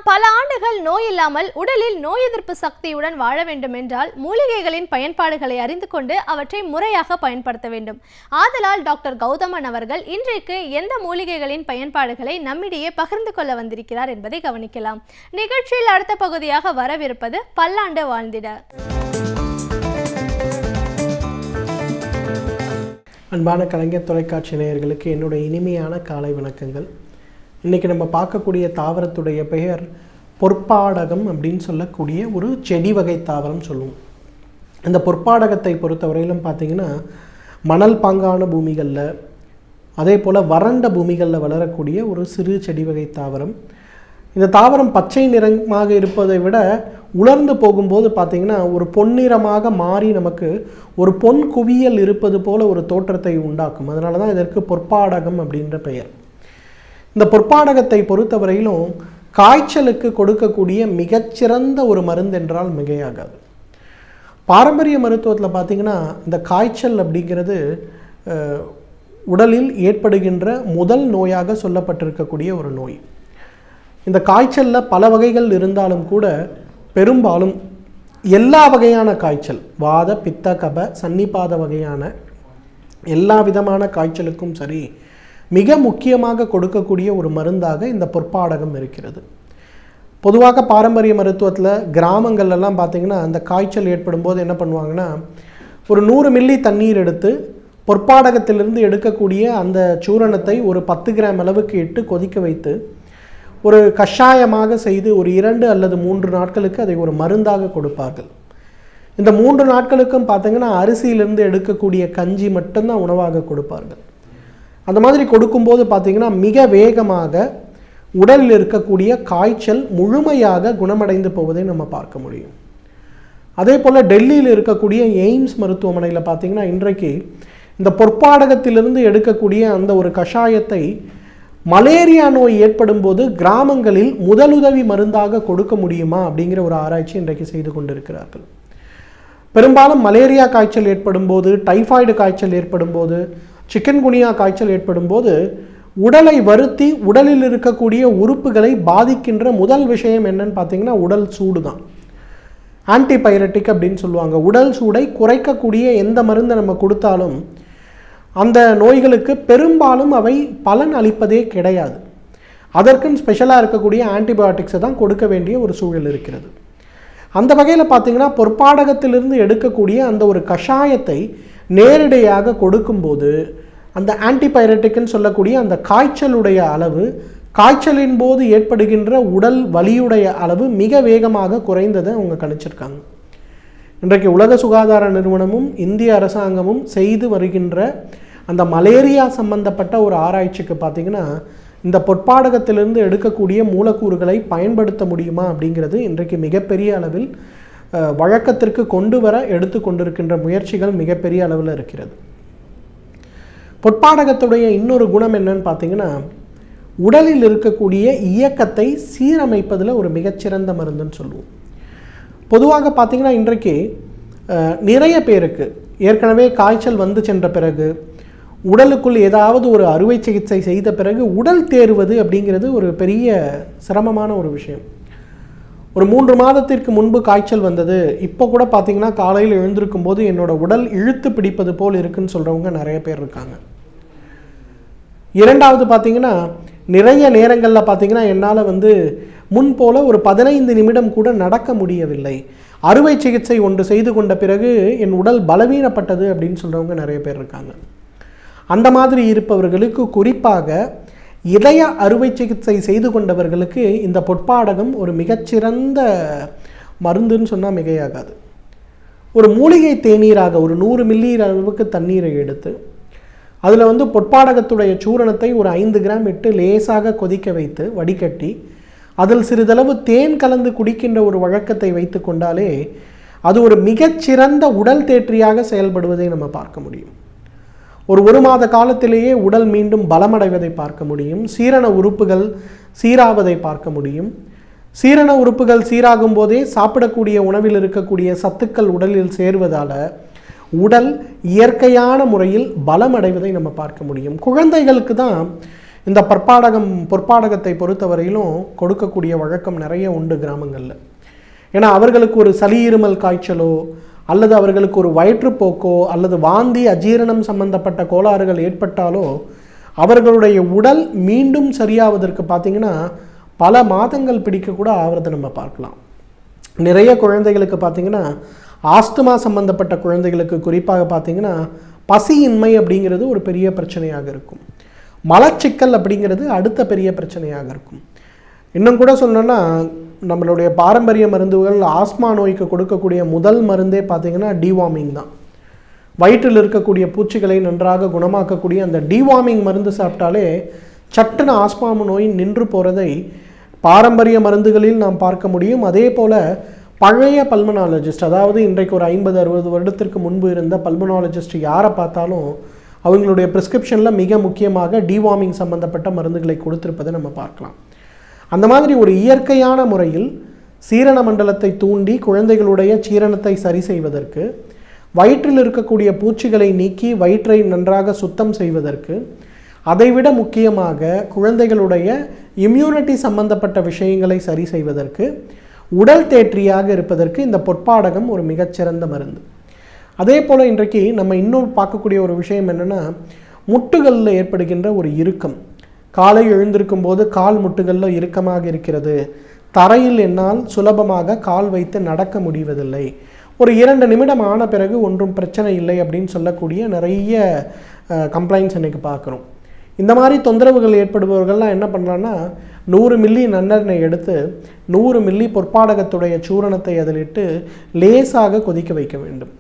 பல ஆண்டுகள் நோய் இல்லாமல் உடலில் நோய் எதிர்ப்பு சக்தியுடன் வாழ வேண்டும் என்றால் மூலிகைகளின் பயன்பாடுகளை அறிந்து கொண்டு அவற்றை முறையாக பயன்படுத்த வேண்டும். ஆதலால் டாக்டர் கௌதமன் அவர்கள் இன்றைக்கு எந்த மூலிகைகளின் பயன்பாடுகளை நம்மிடையே பகிர்ந்து கொள்ள வந்திருக்கிறார் என்பதை கவனிக்கலாம். நிகழ்ச்சியில் அடுத்த பகுதியாக வரவிருப்பது பல்லாண்டு வாழ்ந்திட. அன்பான கலைஞர் தொலைக்காட்சி நேயர்களுக்கு என்னுடைய இனிமையான காலை வணக்கங்கள். இன்றைக்கி நம்ம பார்க்கக்கூடிய தாவரத்துடைய பெயர் பொற்பாடகம் அப்படின்னு சொல்லக்கூடிய ஒரு செடி வகை தாவரம் சொல்லுவோம். இந்த பொற்பாடகத்தை பொறுத்தவரையிலும் பார்த்திங்கன்னா மணல் பாங்கான பூமிகளில் அதே போல் வறண்ட பூமிகளில் வளரக்கூடிய ஒரு சிறு செடி வகை தாவரம். இந்த தாவரம் பச்சை நிறமாக இருப்பதை விட உலர்ந்து போகும்போது பார்த்திங்கன்னா ஒரு பொன்னிறமாக மாறி நமக்கு ஒரு பொன் குவியல் இருப்பது போல் ஒரு தோற்றத்தை உண்டாக்கும். அதனால தான் இதற்கு பொற்பாடகம் அப்படின்ற பெயர். இந்த பொற்பாடகத்தை பொறுத்தவரையிலும் காய்ச்சலுக்கு கொடுக்கக்கூடிய மிகச்சிறந்த ஒரு மருந்து என்றால் மிகையாகாது. பாரம்பரிய மருத்துவத்தில் பார்த்திங்கன்னா இந்த காய்ச்சல் அப்படிங்கிறது உடலில் ஏற்படுகின்ற முதல் நோயாக சொல்லப்பட்டிருக்கக்கூடிய ஒரு நோய். இந்த காய்ச்சலில் பல வகைகள் இருந்தாலும் கூட பெரும்பாலும் எல்லா வகையான காய்ச்சல், வாத பித்த கப சன்னிபாத வகையான எல்லா விதமான காய்ச்சலுக்கும் சரி மிக முக்கியமாக கொடுக்கக்கூடிய ஒரு மருந்தாக இந்த பொற்பாடகம் இருக்கிறது. பொதுவாக பாரம்பரிய மருத்துவத்தில் கிராமங்கள்லாம் பார்த்திங்கன்னா அந்த காய்ச்சல் ஏற்படும் போது என்ன பண்ணுவாங்கன்னா ஒரு 100 மில்லி தண்ணீர் எடுத்து பொற்பாடகத்திலிருந்து எடுக்கக்கூடிய அந்த சூரணத்தை ஒரு 10 கிராம் அளவுக்கு இட்டு கொதிக்க வைத்து ஒரு கஷாயமாக செய்து ஒரு 2 அல்லது 3 நாட்களுக்கு அதை ஒரு மருந்தாக கொடுப்பார்கள். இந்த 3 நாட்களுக்கும் பார்த்திங்கன்னா அரிசியிலிருந்து எடுக்கக்கூடிய கஞ்சி மட்டும்தான் உணவாக கொடுப்பார்கள். அந்த மாதிரி கொடுக்கும்போது பார்த்திங்கன்னா மிக வேகமாக உடலில் இருக்கக்கூடிய காய்ச்சல் முழுமையாக குணமடைந்து போவதை நம்ம பார்க்க முடியும். அதே போல் டெல்லியில் இருக்கக்கூடிய எய்ம்ஸ் மருத்துவமனையில் பார்த்திங்கன்னா இன்றைக்கு இந்த பொற்பாடகத்திலிருந்து எடுக்கக்கூடிய அந்த ஒரு கஷாயத்தை மலேரியா நோய் ஏற்படும் போது கிராமங்களில் முதலுதவி மருந்தாக கொடுக்க முடியுமா அப்படிங்கிற ஒரு ஆராய்ச்சி இன்றைக்கு செய்து கொண்டிருக்கிறார்கள். பெரும்பாலும் மலேரியா காய்ச்சல் ஏற்படும் போது, டைஃபாய்டு காய்ச்சல் ஏற்படும் போது, சிக்கன்குனியா காய்ச்சல் ஏற்படும் போது உடலை வருத்தி உடலில் இருக்கக்கூடிய உறுப்புகளை பாதிக்கின்ற முதல் விஷயம் என்னன்னு பார்த்தீங்கன்னா உடல் சூடு தான். ஆன்டிபைரட்டிக் அப்படின்னு சொல்லுவாங்க. உடல் சூடை குறைக்கக்கூடிய எந்த மருந்தை நம்ம கொடுத்தாலும் அந்த நோய்களுக்கு பெரும்பாலும் அவை பலன் அளிப்பதே கிடையாது. அதற்குன்னு ஸ்பெஷலாக இருக்கக்கூடிய ஆன்டிபயோட்டிக்ஸை தான் கொடுக்க வேண்டிய ஒரு சூழல் இருக்கிறது. அந்த வகையில் பார்த்திங்கன்னா பொற்பாடகத்திலிருந்து எடுக்கக்கூடிய அந்த ஒரு கஷாயத்தை நேரடியாக கொடுக்கும்போது அந்த ஆன்டிபைரட்டிக்னு சொல்லக்கூடிய அந்த காய்ச்சலுடைய அளவு, காய்ச்சலின் போது ஏற்படுகின்ற உடல் வலியுடைய அளவு மிக வேகமாக குறைந்ததை அவங்க கணிச்சிருக்காங்க. இன்றைக்கு உலக சுகாதார நிறுவனமும் இந்திய அரசாங்கமும் செய்து வருகின்ற அந்த மலேரியா சம்பந்தப்பட்ட ஒரு ஆராய்ச்சிக்கு பார்த்திங்கன்னா இந்த பொற்பாடகத்திலிருந்து எடுக்கக்கூடிய மூலக்கூறுகளை பயன்படுத்த முடியுமா அப்படிங்கிறது இன்றைக்கு மிகப்பெரிய அளவில் வழக்கத்திற்கு கொண்டு வர எடுத்து கொண்டிருக்கின்ற முயற்சிகள் மிகப்பெரிய அளவில் இருக்கிறது. பொற்பாடகத்துடைய இன்னொரு குணம் என்னன்னு பார்த்தீங்கன்னா உடலில் இருக்கக்கூடிய இயக்கத்தை சீரமைப்பதில் ஒரு மிகச்சிறந்த மருந்துன்னு சொல்லுவோம். பொதுவாக பார்த்திங்கன்னா இன்றைக்கு நிறைய பேருக்கு ஏற்கனவே காய்ச்சல் வந்து சென்ற பிறகு உடலுக்குள் ஏதாவது ஒரு அறுவை சிகிச்சை செய்த பிறகு உடல் தேறுவது அப்படிங்கிறது ஒரு பெரிய சிரமமான ஒரு விஷயம். ஒரு 3 மாதத்திற்கு முன்பு காய்ச்சல் வந்தது, இப்போ கூட பார்த்திங்கன்னா காலையில் எழுந்திருக்கும் போது என்னோடய உடல் இழுத்து பிடிப்பது போல் இருக்குன்னு சொல்கிறவங்க நிறைய பேர் இருக்காங்க. இரண்டாவது பார்த்திங்கன்னா நிறைய நேரங்களில் பார்த்திங்கன்னா என்னால் முன் போல் ஒரு 15 நிமிடம் கூட நடக்க முடியவில்லை, அறுவை சிகிச்சை ஒன்று செய்து கொண்ட பிறகு என் உடல் பலவீனப்பட்டது அப்படின்னு சொல்கிறவங்க நிறைய பேர் இருக்காங்க. அந்த மாதிரி இருப்பவர்களுக்கு குறிப்பாக இதய அறுவை சிகிச்சை செய்து கொண்டவர்களுக்கு இந்த பொற்பாடகம் ஒரு மிகச்சிறந்த மருந்துன்னு சொன்னால் மிகையாகாது. ஒரு மூலிகை தேநீராக ஒரு 100 மில்லி அளவுக்கு தண்ணீரை எடுத்து அதில் பொற்பாடகத்துடைய சூரணத்தை ஒரு 5 கிராம் இட்டு லேசாக கொதிக்க வைத்து வடிகட்டி அதில் சிறிதளவு தேன் கலந்து குடிக்கின்ற ஒரு வழக்கத்தை வைத்து கொண்டாலே அது ஒரு மிகச்சிறந்த உடல் தேற்றியாக செயல்படுவதை நம்ம பார்க்க முடியும். ஒரு மாத காலத்திலேயே உடல் மீண்டும் பலமடைவதை பார்க்க முடியும். சீரண உறுப்புகள் சீராவதை பார்க்க முடியும். சீரண உறுப்புகள் சீராகும் போதே சாப்பிடக்கூடிய உணவில் இருக்கக்கூடிய சத்துக்கள் உடலில் சேர்வதால் உடல் இயற்கையான முறையில் பலமடைவதை நம்ம பார்க்க முடியும். குழந்தைகளுக்கு தான் இந்த பொற்பாடகத்தை பொறுத்தவரையிலும் கொடுக்கக்கூடிய வழக்கம் நிறைய உண்டு கிராமங்களில். ஏன்னா அவர்களுக்கு ஒரு சளி இருமல் காய்ச்சலோ அல்லது அவர்களுக்கு ஒரு வயிற்றுப்போக்கோ அல்லது வாந்தி அஜீரணம் சம்பந்தப்பட்ட கோளாறுகள் ஏற்பட்டாலோ அவர்களுடைய உடல் மீண்டும் சரியாவதற்கு பார்த்திங்கன்னா பல மாதங்கள் பிடிக்கக்கூட ஆகிறத நம்ம பார்க்கலாம். நிறைய குழந்தைகளுக்கு பார்த்திங்கன்னா ஆஸ்துமா சம்பந்தப்பட்ட குழந்தைகளுக்கு குறிப்பாக பார்த்திங்கன்னா பசியின்மை அப்படிங்கிறது ஒரு பெரிய பிரச்சனையாக இருக்கும். மலச்சிக்கல் அப்படிங்கிறது அடுத்த பெரிய பிரச்சனையாக இருக்கும். இன்னும் கூட சொன்னோன்னா நம்மளுடைய பாரம்பரிய மருந்துகள் ஆஸ்மா நோய்க்கு கொடுக்கக்கூடிய முதல் மருந்தே பார்த்திங்கன்னா டிவார்மிங் தான். வயிற்றில் இருக்கக்கூடிய பூச்சிகளை நன்றாக குணமாக்கக்கூடிய அந்த டிவார்மிங் மருந்து சாப்பிட்டாலே சட்டுன ஆஸ்மா நோய் நின்று போகிறதை பாரம்பரிய மருந்துகளில் நாம் பார்க்க முடியும். அதே போல் பழைய பல்மனாலஜிஸ்ட், அதாவது இன்றைக்கு ஒரு 50-60 வருடத்திற்கு முன்பு இருந்த பல்மனாலஜிஸ்ட் யாரை பார்த்தாலும் அவங்களுடைய ப்ரிஸ்கிரிப்ஷனில் மிக முக்கியமாக டிவார்மிங் சம்பந்தப்பட்ட மருந்துகளை கொடுத்திருப்பதை நம்ம பார்க்கலாம். அந்த மாதிரி ஒரு இயற்கையான முறையில் சீரண மண்டலத்தை தூண்டி குழந்தைகளுடைய சீரணத்தை சரி செய்வதற்கு, வயிற்றில் இருக்கக்கூடிய பூச்சிகளை நீக்கி வயிற்றை நன்றாக சுத்தம் செய்வதற்கு, அதைவிட முக்கியமாக குழந்தைகளுடைய இம்யூனிட்டி சம்பந்தப்பட்ட விஷயங்களை சரி செய்வதற்கு, உடல் தேற்றியாக இருப்பதற்கு இந்த பொற்பாடகம் ஒரு மிகச்சிறந்த மருந்து. அதே போல் இன்றைக்கு நம்ம இன்னும் பார்க்கக்கூடிய ஒரு விஷயம் என்னென்னா, முட்டுகளில் ஏற்படுகின்ற ஒரு இறுக்கம். காலை எழுந்திருக்கும் போது கால் முட்டுகளில் இறுக்கமாக இருக்கிறது, தரையில் என்னால் சுலபமாக கால் வைத்து நடக்க முடிவதில்லை, ஒரு 2 நிமிடம் ஆன பிறகு ஒன்றும் பிரச்சனை இல்லை அப்படின்னு சொல்லக்கூடிய நிறைய கம்ப்ளைண்ட்ஸ் இன்றைக்கி பார்க்குறோம். இந்த மாதிரி தொந்தரவுகள் ஏற்படுபவர்கள்லாம் என்ன பண்ணுறாங்கன்னா 100 மில்லி நல்லெண்ணெய் எடுத்து 100 மில்லி பொற்பாடகத்துடைய சூரணத்தை அதில் இட்டு லேசாக கொதிக்க வைக்க வேண்டும்.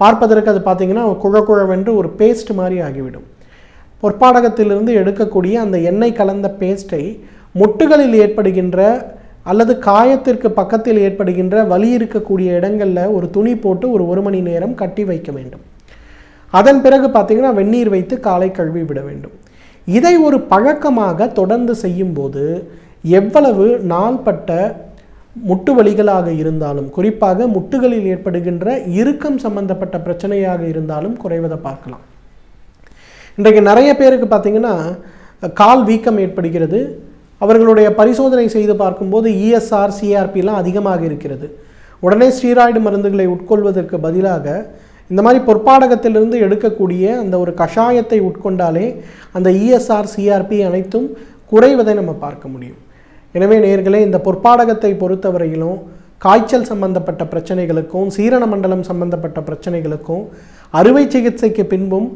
பார்ப்பதற்கு அது பார்த்திங்கன்னா குழக்குழவென்று ஒரு பேஸ்ட் மாதிரி ஆகிவிடும். பொற்பாடகத்திலிருந்து எடுக்கக்கூடிய அந்த எண்ணெய் கலந்த பேஸ்ட்டை முட்டுகளில் ஏற்படுகின்ற அல்லது காயத்திற்கு பக்கத்தில் ஏற்படுகின்ற வலி இருக்கக்கூடிய இடங்களில் ஒரு துணி போட்டு ஒரு மணி நேரம் கட்டி வைக்க வேண்டும். அதன் பிறகு பார்த்திங்கன்னா வெந்நீர் வைத்து காலை கழுவி விட வேண்டும். இதை ஒரு பழக்கமாக தொடர்ந்து செய்யும்போது எவ்வளவு நாள்பட்ட முட்டு வலிகளாக இருந்தாலும், குறிப்பாக முட்டுகளில் ஏற்படுகின்ற இறுக்கம் சம்பந்தப்பட்ட பிரச்சனையாக இருந்தாலும் குறைவதை பார்க்கலாம். இன்றைக்கு நிறைய பேருக்கு பார்த்திங்கன்னா கால் வீக்கம் ஏற்படுகிறது. அவர்களுடைய பரிசோதனை செய்து பார்க்கும்போது ESR CRPலாம் அதிகமாக இருக்கிறது. உடனே ஸ்டீராய்டு மருந்துகளை உட்கொள்வதற்கு பதிலாக இந்த மாதிரி பொற்பாடகத்திலிருந்து எடுக்கக்கூடிய அந்த ஒரு கஷாயத்தை உட்கொண்டாலே அந்த ESR CRP அனைத்தும் குறைவதை நம்ம பார்க்க முடியும். எனவே நேயர்களே, இந்த பொற்பாடகத்தை பொறுத்தவரையிலும் காய்ச்சல் சம்பந்தப்பட்ட பிரச்சனைகளுக்கும் சீரண மண்டலம் சம்பந்தப்பட்ட பிரச்சனைகளுக்கும் அறுவை சிகிச்சைக்கு பின்பும்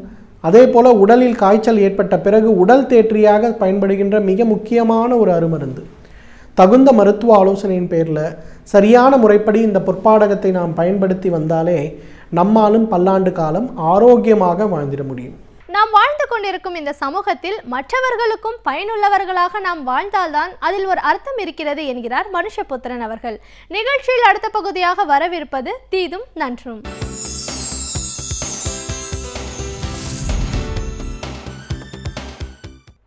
அதே போல் உடலில் காய்ச்சல் ஏற்பட்ட பிறகு உடல் தேற்றியாக பயன்படுகின்ற மிக முக்கியமான ஒரு அருமருந்து. தகுந்த மருத்துவ ஆலோசனையின் பேரில் சரியான முறைப்படி இந்த பொற்பாடகத்தை நாம் பயன்படுத்தி வந்தாலே நம்மாலும் பல்லாண்டு காலம் ஆரோக்கியமாக வாழ்ந்திட முடியும். நாம் வாழ்ந்து கொண்டிருக்கும் இந்த சமூகத்தில் மற்றவர்களுக்கும் பயனுள்ளவர்களாக நாம் வாழ்ந்தால்தான் அதில் ஒரு அர்த்தம் இருக்கிறது என்கிறார் மனுஷபுத்திரன் அவர்கள். நிகழ்ச்சியில் அடுத்த பகுதியாக வரவிருப்பது தீதும் நன்றும்.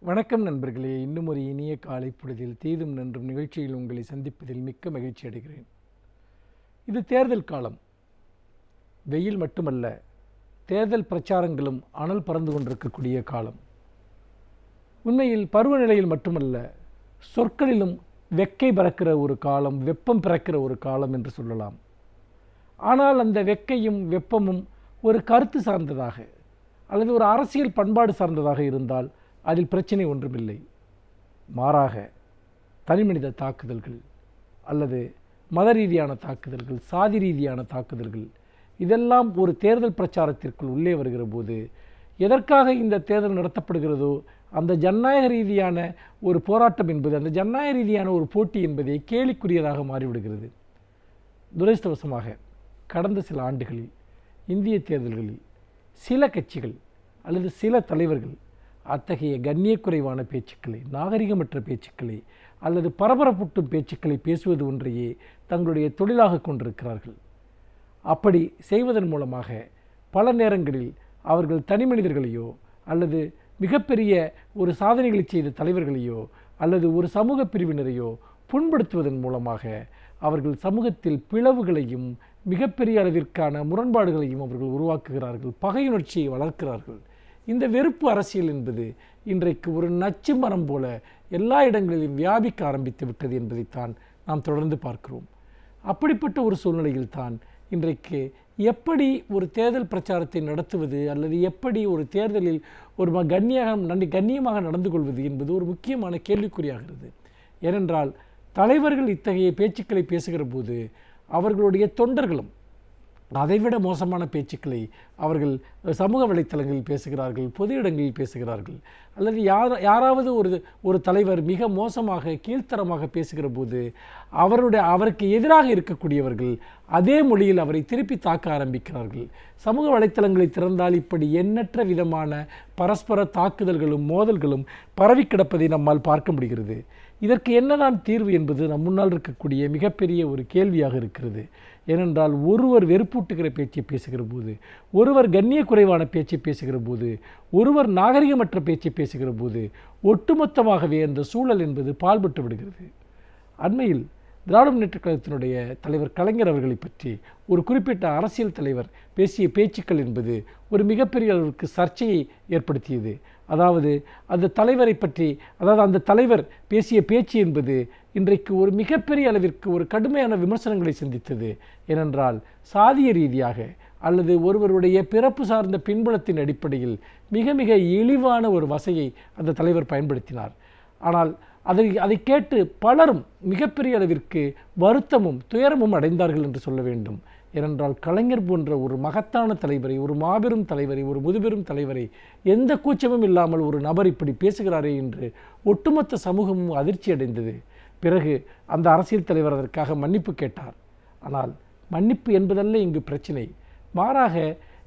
வணக்கம் நண்பர்களே, இன்னும் ஒரு இனிய காலை பொழுதில் தீதும் நன்றும் நிகழ்ச்சியில் உங்களை சந்திப்பதில் மிக்க மகிழ்ச்சி அடைகிறேன். இது தேர்தல் காலம். வெயில் மட்டுமல்ல, தேர்தல் பிரச்சாரங்களும் அனல் பறந்து கொண்டிருக்கக்கூடிய காலம். உண்மையில் பருவநிலையில் மட்டுமல்ல, சொற்களிலும் வெக்கை பறக்கிற ஒரு காலம், வெப்பம் பிறக்கிற ஒரு காலம் என்று சொல்லலாம். ஆனால் அந்த வெக்கையும் வெப்பமும் ஒரு கருத்து சார்ந்ததாக அல்லது ஒரு அரசியல் பண்பாடு சார்ந்ததாக இருந்தால் அதில் பிரச்சனை ஒன்றுமில்லை. மாறாக தனிமனித தாக்குதல்கள் அல்லது மத ரீதியான தாக்குதல்கள், சாதி ரீதியான தாக்குதல்கள், இதெல்லாம் ஒரு தேர்தல் பிரச்சாரத்திற்குள் உள்ளே வருகிற போது எதற்காக இந்த தேர்தல் நடத்தப்படுகிறதோ அந்த ஜனநாயக ரீதியான ஒரு போராட்டம் என்பது, அந்த ஜனநாயக ரீதியான ஒரு போட்டி என்பதை கேலிக்குரியதாக மாறிவிடுகிறது. துரதிர்ஷ்டவசமாக கடந்த சில ஆண்டுகளில் இந்திய தேர்தல்களில் சில கட்சிகள் அல்லது சில தலைவர்கள் அத்தகைய கண்ணியக்குறைவான பேச்சுக்களை, நாகரிகமற்ற பேச்சுக்களை அல்லது பரபரப்பூட்டும் பேச்சுக்களை பேசுவது ஒன்றையே தங்களுடைய தொழிலாக கொண்டிருக்கிறார்கள். அப்படி செய்வதன் மூலமாக பல நேரங்களில் அவர்கள் தனி மனிதர்களையோ அல்லது மிகப்பெரிய ஒரு சாதனைகளை செய்த தலைவர்களையோ அல்லது ஒரு சமூக பிரிவினரையோ புண்படுத்துவதன் மூலமாக அவர்கள் சமூகத்தில் பிளவுகளையும் மிகப்பெரிய அளவிற்கான முரண்பாடுகளையும் அவர்கள் உருவாக்குகிறார்கள், பகையுணர்ச்சியை வளர்க்கிறார்கள். இந்த வெறுப்பு அரசியல் என்பது இன்றைக்கு ஒரு நச்சு மரம் போல எல்லா இடங்களிலும் வியாபிக்க ஆரம்பித்து விட்டது என்பதைத்தான் நாம் தொடர்ந்து பார்க்கிறோம். அப்படிப்பட்ட ஒரு சூழ்நிலையில்தான் இன்றைக்கு எப்படி ஒரு தேர்தல் பிரச்சாரத்தை நடத்துவது அல்லது எப்படி ஒரு தேர்தலில் ஒரு கண்ணியமாக நடந்து கொள்வது என்பது ஒரு முக்கியமான கேள்விக்குறியாகிறது. ஏனென்றால் தலைவர்கள் இத்தகைய பேச்சுக்களை பேசுகிற போது அவர்களுடைய தொண்டர்களும் அதைவிட மோசமான பேச்சுக்களை அவர்கள் சமூக வலைத்தளங்களில் பேசுகிறார்கள், பொது இடங்களில் பேசுகிறார்கள். அல்லது யாராவது ஒரு தலைவர் மிக மோசமாக கீழ்த்தரமாக பேசுகிற போது அவருக்கு எதிராக இருக்கக்கூடியவர்கள் அதே மொழியில் அவரை திருப்பி தாக்க ஆரம்பிக்கிறார்கள். சமூக வலைத்தளங்களை திறந்தால் இப்படி எண்ணற்ற விதமான பரஸ்பர தாக்குதல்களும் மோதல்களும் பரவி கிடப்பதை நம்மால் பார்க்க முடிகிறது. இதற்கு என்னதான் தீர்வு என்பது நம் முன்னால் இருக்கக்கூடிய மிகப்பெரிய ஒரு கேள்வியாக இருக்கிறது. ஏனென்றால் ஒருவர் வெறுப்பூட்டுகிற பேச்சை பேசுகிற போது, ஒருவர் கண்ணிய குறைவான பேச்சை பேசுகிற போது, ஒருவர் நாகரிகமற்ற பேச்சை பேசுகிற போது ஒட்டுமொத்தமாகவே அந்த சூழல் என்பது பால்பட்டு விடுகிறது. அண்மையில் திராவிட முன்னேற்றக் கழகத்தினுடைய தலைவர் கலைஞர் அவர்களை பற்றி ஒரு குறிப்பிட்ட அரசியல் தலைவர் பேசிய பேச்சுக்கள் என்பது ஒரு மிகப்பெரிய அளவிற்கு சர்ச்சையை ஏற்படுத்தியது. அதாவது அந்த தலைவரை பற்றி அந்த தலைவர் பேசிய பேச்சு என்பது இன்றைக்கு ஒரு மிகப்பெரிய அளவிற்கு ஒரு கடுமையான விமர்சனங்களை சந்தித்தது. ஏனென்றால் சாதிய ரீதியாக அல்லது ஒருவருடைய பிறப்பு சார்ந்த பின்புலத்தின் அடிப்படையில் மிக மிக இழிவான ஒரு வசையை அந்த தலைவர் பயன்படுத்தினார். ஆனால் அதை கேட்டு பலரும் மிகப்பெரிய அளவிற்கு வருத்தமும் துயரமும் அடைந்தார்கள் என்று சொல்ல வேண்டும். ஏனென்றால் கலைஞர் போன்ற ஒரு மகத்தான தலைவரை, ஒரு மாபெரும் தலைவரை, ஒரு முதுபெரும் தலைவரை எந்த கூச்சமும் இல்லாமல் ஒரு நபர் இப்படி பேசுகிறாரே என்று ஒட்டுமொத்த சமூகமும் அதிர்ச்சி அடைந்தது. பிறகு அந்த அரசியல் தலைவர் அதற்காக மன்னிப்பு கேட்டார். ஆனால் மன்னிப்பு என்பதல்ல இங்கு பிரச்சனை. மாறாக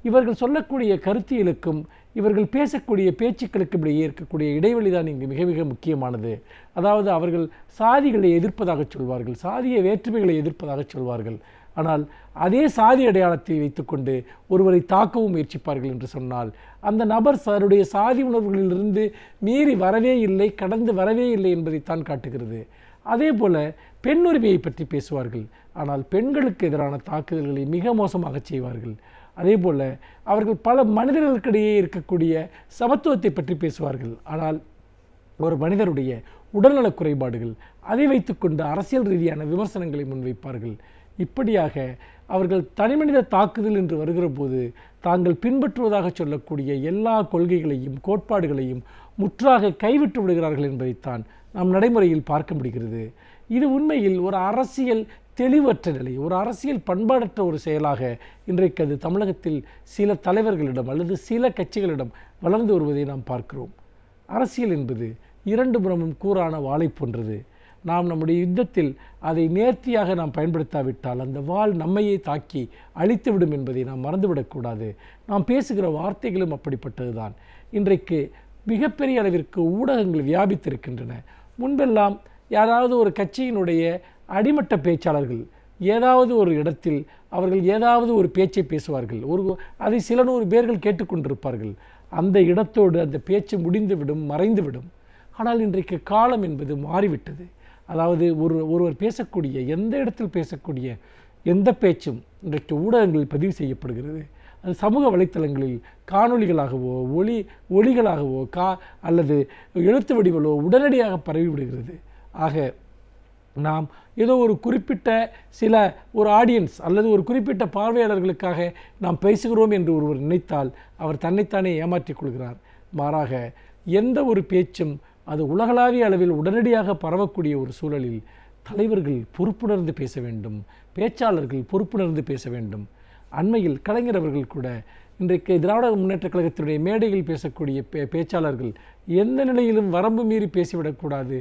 இவர்கள் சொல்லக்கூடிய கருத்தியலுக்கும் இவர்கள் பேசக்கூடிய பேச்சுக்களுக்கு இடையே இருக்கக்கூடிய இடைவெளி தான் இங்கு மிக மிக முக்கியமானது. அதாவது அவர்கள் சாதிகளை எதிர்ப்பதாக சொல்வார்கள், சாதிய வேற்றுமைகளை எதிர்ப்பதாக சொல்வார்கள். ஆனால் அதே சாதி அடையாளத்தை வைத்துக்கொண்டு ஒருவரை தாக்கவும் முயற்சிப்பார்கள் என்று சொன்னால் அந்த நபர் தன்னுடைய சாதி உணர்வுகளிலிருந்து மீறி வரவே இல்லை, கடந்து வரவே இல்லை என்பதைத்தான் காட்டுகிறது. அதே போல பெண் உரிமையை பற்றி பேசுவார்கள், ஆனால் பெண்களுக்கு எதிரான தாக்குதல்களை மிக மோசமாக செய்வார்கள். அதே போல் அவர்கள் பல மனிதர்களுக்கிடையே இருக்கக்கூடிய சமத்துவத்தை பற்றி பேசுவார்கள், ஆனால் ஒரு மனிதருடைய உடல்நலக் குறைபாடுகள் அதை வைத்துக்கொண்டு அரசியல் ரீதியான விமர்சனங்களை முன்வைப்பார்கள். இப்படியாக அவர்கள் தனிமனித தாக்குதல் என்று வருகிற போது தாங்கள் பின்பற்றுவதாக சொல்லக்கூடிய எல்லா கொள்கைகளையும் கோட்பாடுகளையும் முற்றாக கைவிட்டு விடுகிறார்கள் என்பதைத்தான் நாம் நடைமுறையில் பார்க்க முடிகிறது. இது உண்மையில் ஒரு அரசியல் தெளிவற்ற நிலை, ஒரு அரசியல் பண்பாடற்ற ஒரு செயலாக இன்றைக்கு அது தமிழகத்தில் சில தலைவர்களிடம் அல்லது சில கட்சிகளிடம் வளர்ந்து வருவதை நாம் பார்க்கிறோம். அரசியல் என்பது இரண்டு புறமும் கூரான வாளை போன்றது. நாம் நம்முடைய யுத்தத்தில் அதை நேர்த்தியாக நாம் பயன்படுத்தாவிட்டால் அந்த வாள் நம்மையே தாக்கி அழித்துவிடும் என்பதை நாம் மறந்துவிடக்கூடாது. நாம் பேசுகிற வார்த்தைகளும் அப்படிப்பட்டது தான். இன்றைக்கு மிகப்பெரிய அளவிற்கு ஊடகங்கள் வியாபித்திருக்கின்றன. முன்பெல்லாம் யாராவது ஒரு கட்சியினுடைய அடிமட்ட பேச்சாளர்கள் ஏதாவது ஒரு இடத்தில் அவர்கள் ஏதாவது ஒரு பேச்சை பேசுவார்கள், அதை சில நூறு பேர்கள் கேட்டுக்கொண்டிருப்பார்கள். அந்த இடத்தோடு அந்த பேச்சு முடிந்துவிடும், மறைந்துவிடும். ஆனால் இன்றைக்கு காலம் என்பது மாறிவிட்டது. அதாவது ஒருவர் பேசக்கூடிய எந்த இடத்தில் பேசக்கூடிய எந்த பேச்சும் இன்றைக்கு ஊடகங்களில் பதிவு செய்யப்படுகிறது. அது சமூக வலைத்தளங்களில் காணொளிகளாகவோ ஒளிகளாகவோ அல்லது எழுத்து வடிவிலோ உடனடியாக பரவிவிடுகிறது. ஆக நாம் ஏதோ ஒரு குறிப்பிட்ட ஒரு ஆடியன்ஸ் அல்லது ஒரு குறிப்பிட்ட பார்வையாளர்களுக்காக நாம் பேசுகிறோம் என்று ஒருவர் நினைத்தால் அவர் தன்னைத்தானே ஏமாற்றிக் கொள்கிறார். மாறாக எந்த ஒரு பேச்சும் அது உலகளாவிய அளவில் உடனடியாக பரவக்கூடிய ஒரு சூழலில் தலைவர்கள் பொறுப்புணர்ந்து பேச வேண்டும், பேச்சாளர்கள் பொறுப்புணர்ந்து பேச வேண்டும். அண்மையில் கலைஞர் அவர்கள் கூட இன்றைக்கு திராவிட முன்னேற்றக் கழகத்தினுடைய மேடையில் பேசக்கூடிய பேச்சாளர்கள் எந்த நிலையிலும் வரம்பு மீறி பேசிவிடக்கூடாது,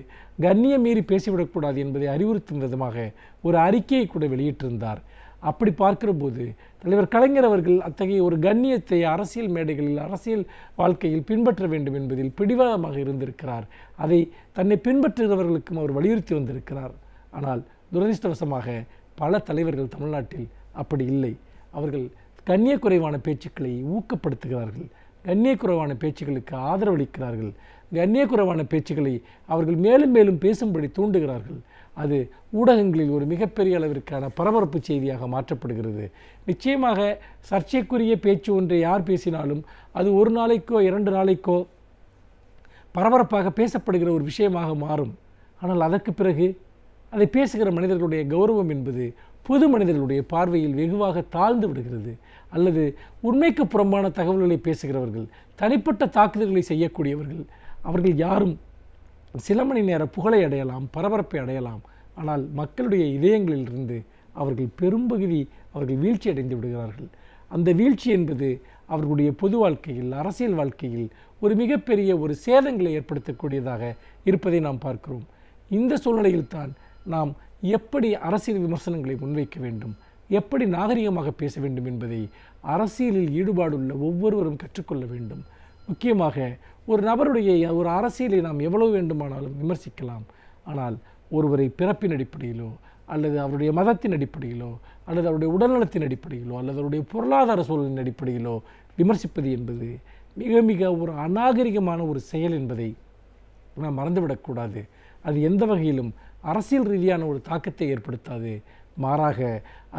கண்ணியம் மீறி பேசிவிடக்கூடாது என்பதை அறிவுறுத்தும் விதமாக ஒரு அறிக்கையை கூட வெளியிட்டிருந்தார். அப்படி பார்க்கிற போது தலைவர் கலைஞர் அவர்கள் அத்தகைய ஒரு கண்ணியத்தை அரசியல் மேடைகளில் அரசியல் வாழ்க்கையில் பின்பற்ற வேண்டும் என்பதில் பிடிவாதமாக இருந்திருக்கிறார். அதை தன்னை பின்பற்றுகிறவர்களுக்கும் அவர் வலியுறுத்தி வந்திருக்கிறார். ஆனால் துரதிர்ஷ்டவசமாக பல தலைவர்கள் தமிழ்நாட்டில் அப்படி இல்லை. அவர்கள் கண்ணியக்குறைவான பேச்சுக்களை ஊக்கப்படுத்துகிறார்கள், கண்ணியக்குறைவான பேச்சுக்களுக்கு ஆதரவளிக்கிறார்கள், கண்ணியக்குறைவான பேச்சுக்களை அவர்கள் மேலும் மேலும் பேசும்படி தூண்டுகிறார்கள். அது ஊடகங்களில் ஒரு மிகப்பெரிய அளவிற்கான பரபரப்பு செய்தியாக மாற்றப்படுகிறது. நிச்சயமாக சர்ச்சைக்குரிய பேச்சு ஒன்றை யார் பேசினாலும் அது ஒரு நாளைக்கோ 2 நாளைக்கோ பரபரப்பாக பேசப்படுகிற ஒரு விஷயமாக மாறும். ஆனால் அதற்கு பிறகு அதை பேசுகிற மனிதர்களுடைய கௌரவம் என்பது பொது மனிதர்களுடைய பார்வையில் வெகுவாக தாழ்ந்து விடுகிறது. அல்லது உண்மைக்கு புறம்பான தகவல்களை பேசுகிறவர்கள், தனிப்பட்ட தாக்குதல்களை செய்யக்கூடியவர்கள், அவர்கள் யாரும் சில மணி நேர புகழை அடையலாம், பரபரப்பை அடையலாம். ஆனால் மக்களுடைய இதயங்களிலிருந்து அவர்கள் பெரும்பகுதி அவர்கள் வீழ்ச்சி அடைந்து விடுகிறார்கள். அந்த வீழ்ச்சி என்பது அவர்களுடைய பொது வாழ்க்கையில், அரசியல் வாழ்க்கையில் ஒரு மிகப்பெரிய ஒரு சேதங்களை ஏற்படுத்தக்கூடியதாக இருப்பதை நாம் பார்க்கிறோம். இந்த சூழ்நிலையில்தான் நாம் எப்படி அரசியல் விமர்சனங்களை முன்வைக்க வேண்டும், எப்படி நாகரிகமாக பேச வேண்டும் என்பதை அரசியலில் ஈடுபாடுள்ள ஒவ்வொருவரும் கற்றுக்கொள்ள வேண்டும். முக்கியமாக ஒரு நபருடைய ஒரு அரசியலை நாம் எவ்வளவு வேண்டுமானாலும் விமர்சிக்கலாம். ஆனால் ஒருவரை பிறப்பின் அடிப்படையிலோ அல்லது அவருடைய மதத்தின் அடிப்படையிலோ அல்லது அவருடைய உடல்நலத்தின் அடிப்படையிலோ அல்லது அவருடைய பொருளாதார சூழலின் அடிப்படையிலோ விமர்சிப்பது என்பது மிக மிக ஒரு அநாகரிகமான ஒரு செயல் என்பதை நாம் மறந்துவிடக்கூடாது. அது எந்த வகையிலும் அரசியல் ரீதியான ஒரு தாக்கத்தை ஏற்படுத்தாது. மாறாக